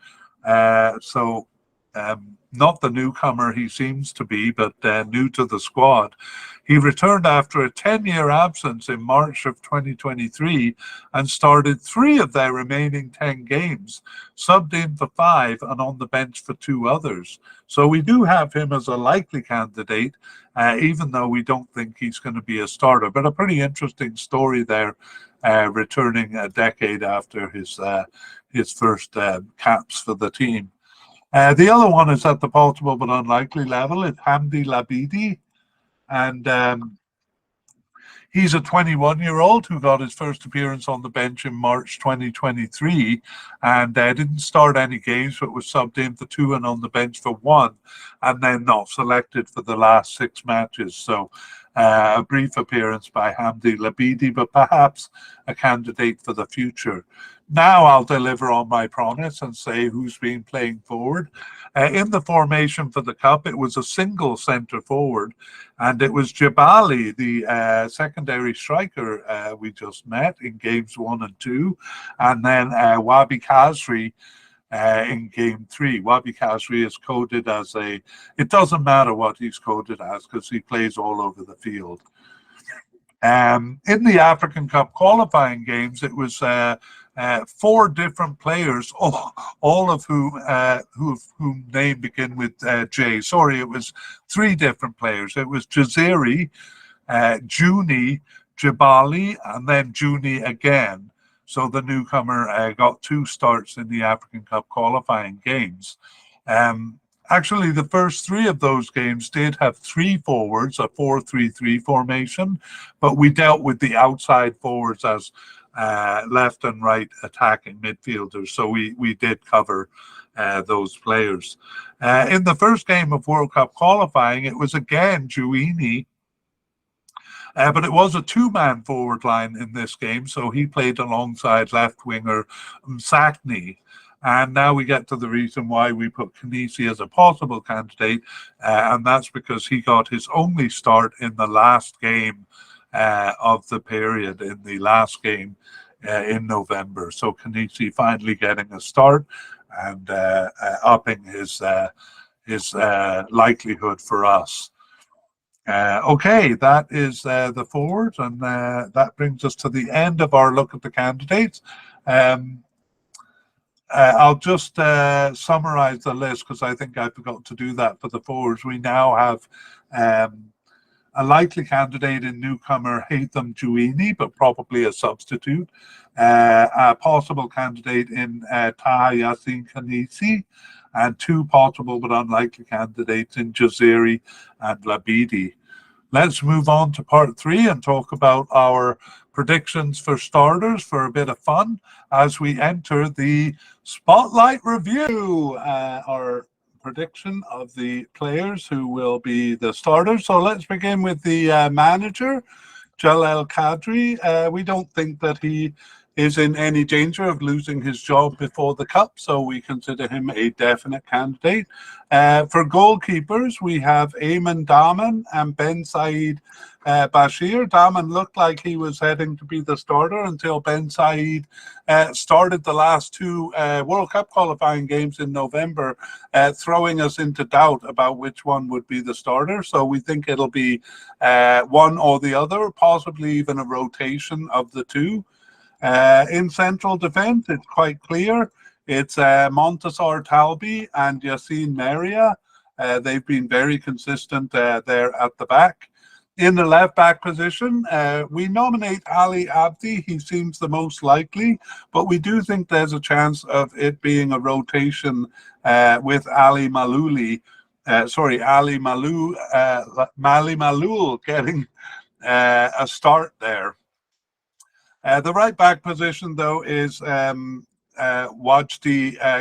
Not the newcomer he seems to be, but new to the squad. He returned after a 10-year absence in March of 2023 and started 3 of their remaining 10 games, subbed in for 5 and on the bench for 2 others. So we do have him as a likely candidate, even though we don't think he's going to be a starter. But a pretty interesting story there, returning a decade after his first caps for the team. The other one is at the possible but unlikely level. It's Hamdi Labidi, and He's a 21-year-old who got his first appearance on the bench in March 2023 and didn't start any games, but was subbed in for 2 and on the bench for 1, and then not selected for the last 6 matches. So a brief appearance by Hamdi Labidi, but perhaps a candidate for the future. Now I'll deliver on my promise and say who's been playing forward. In the formation for the Cup, it was a single centre forward, and it was Jebali, the secondary striker we just met in games 1 and 2, and then Wabi Kazri in game 3. Wabi Kazri is coded as it doesn't matter what he's coded as because he plays all over the field. In the African Cup qualifying games, it was 4 different players, all of whom name begin with J. Sorry, it was 3 different players. It was Jaziri, Juni, Jebali, and then Juni again. So the newcomer got 2 starts in the African Cup qualifying games. Actually, the first 3 of those games did have 3 forwards, a 4-3-3 formation, but we dealt with the outside forwards as left and right attacking midfielders. So we did cover those players. In the first game of World Cup qualifying, it was again Juini, but it was a 2-man forward line in this game. So he played alongside left winger Msakni. And now we get to the reason why we put Kanisi as a possible candidate, and that's because he got his only start in the last game of the period, in the last game in November. So Kanisi finally getting a start and upping his likelihood for us. Okay, that is the forwards, and that brings us to the end of our look at the candidates. I'll just summarize the list because I think I forgot to do that for the forwards. We now have a likely candidate in newcomer Haitham Juini, but probably a substitute. A possible candidate in Taha Yassin Kanisi, and 2 possible but unlikely candidates in Jaziri and Labidi. Let's move on to part 3 and talk about our predictions for starters for a bit of fun as we enter the Spotlight Review, our prediction of the players who will be the starters. So let's begin with the manager, Jalal Kadri. We don't think that he is in any danger of losing his job before the Cup, so we consider him a definite candidate. For goalkeepers, we have Ayman Daman and Ben Said Bashir. Daman looked like he was heading to be the starter until Ben Said started the last 2 World Cup qualifying games in November, throwing us into doubt about which one would be the starter. So we think it'll be one or the other, possibly even a rotation of the 2. In central defense, it's quite clear. It's Montasar Talbi and Yassine Meria. They've been very consistent there at the back. In the left back position, we nominate Ali Abdi. He seems the most likely, but we do think there's a chance of it being a rotation with Ali Maluli. Ali Malul getting a start there. The right back position, though, is Wajdi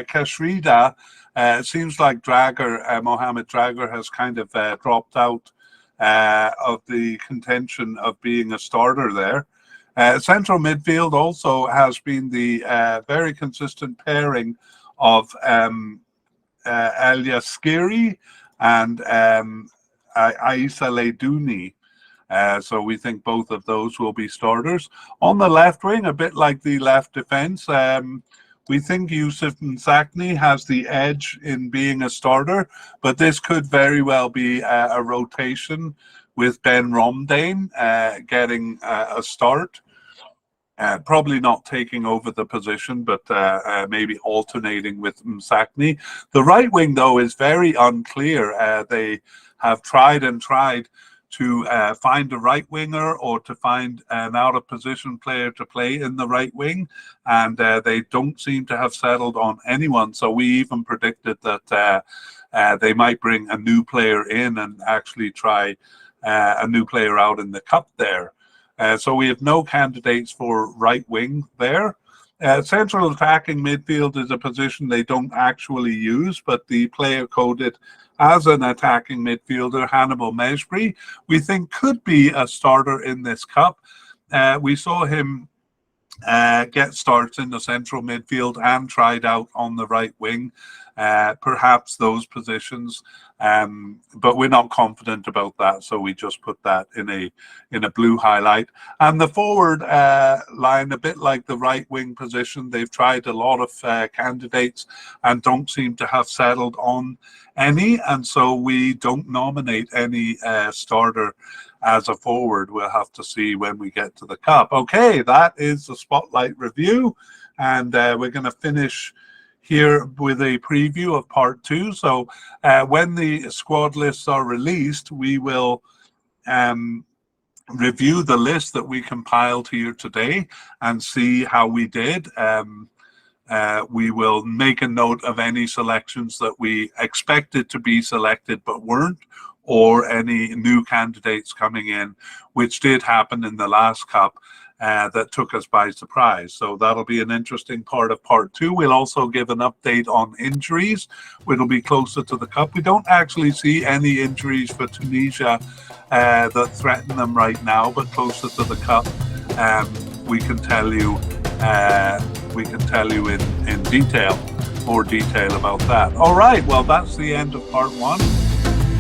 Kashrida. It seems like Mohamed Drager has kind of dropped out of the contention of being a starter there. Central midfield also has been the very consistent pairing of El-Yaskiri and Aissa Leidouni. So we think both of those will be starters. On the left wing, a bit like the left defense, we think Yusuf Msakni has the edge in being a starter, but this could very well be a rotation with Ben Romdane getting a start. Probably not taking over the position, but maybe alternating with Msakni. The right wing, though, is very unclear. They have tried and tried to find a right winger or to find an out-of-position player to play in the right wing, and they don't seem to have settled on anyone. So we even predicted that they might bring a new player in and actually try a new player out in the Cup there. So we have no candidates for right wing there. Central attacking midfield is a position they don't actually use, but the player coded as an attacking midfielder, Hannibal Mejbri, we think could be a starter in this cup. We saw him get starts in the central midfield and tried out on the right wing, perhaps those positions, but we're not confident about that, so we just put that in a blue highlight. And the forward line, a bit like the right wing position, they've tried a lot of candidates and don't seem to have settled on any, and so we don't nominate any starter as a forward. We'll have to see when we get to the cup. Okay, that is the spotlight review, and we're going to finish here with a preview of part 2. So when the squad lists are released, we will review the list that we compiled here today and see how we did. We will make a note of any selections that we expected to be selected but weren't, or any new candidates coming in, which did happen in the last cup, that took us by surprise. So that'll be an interesting part of part 2. We'll also give an update on injuries, which will be closer to the cup. We don't actually see any injuries for Tunisia that threaten them right now, but closer to the cup, we can tell you in detail, more detail about that. All right, well, that's the end of part 1.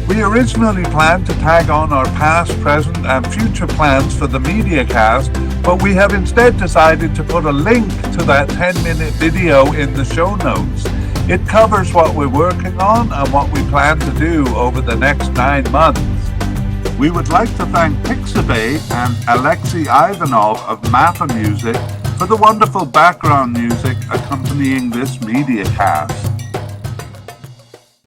We originally planned to tag on our past, present and future plans for the mediacast, but we have instead decided to put a link to that 10-minute video in the show notes. It covers what we're working on and what we plan to do over the next 9 months. We would like to thank Pixabay and Alexei Ivanov of Mappa Music for the wonderful background music accompanying this mediacast.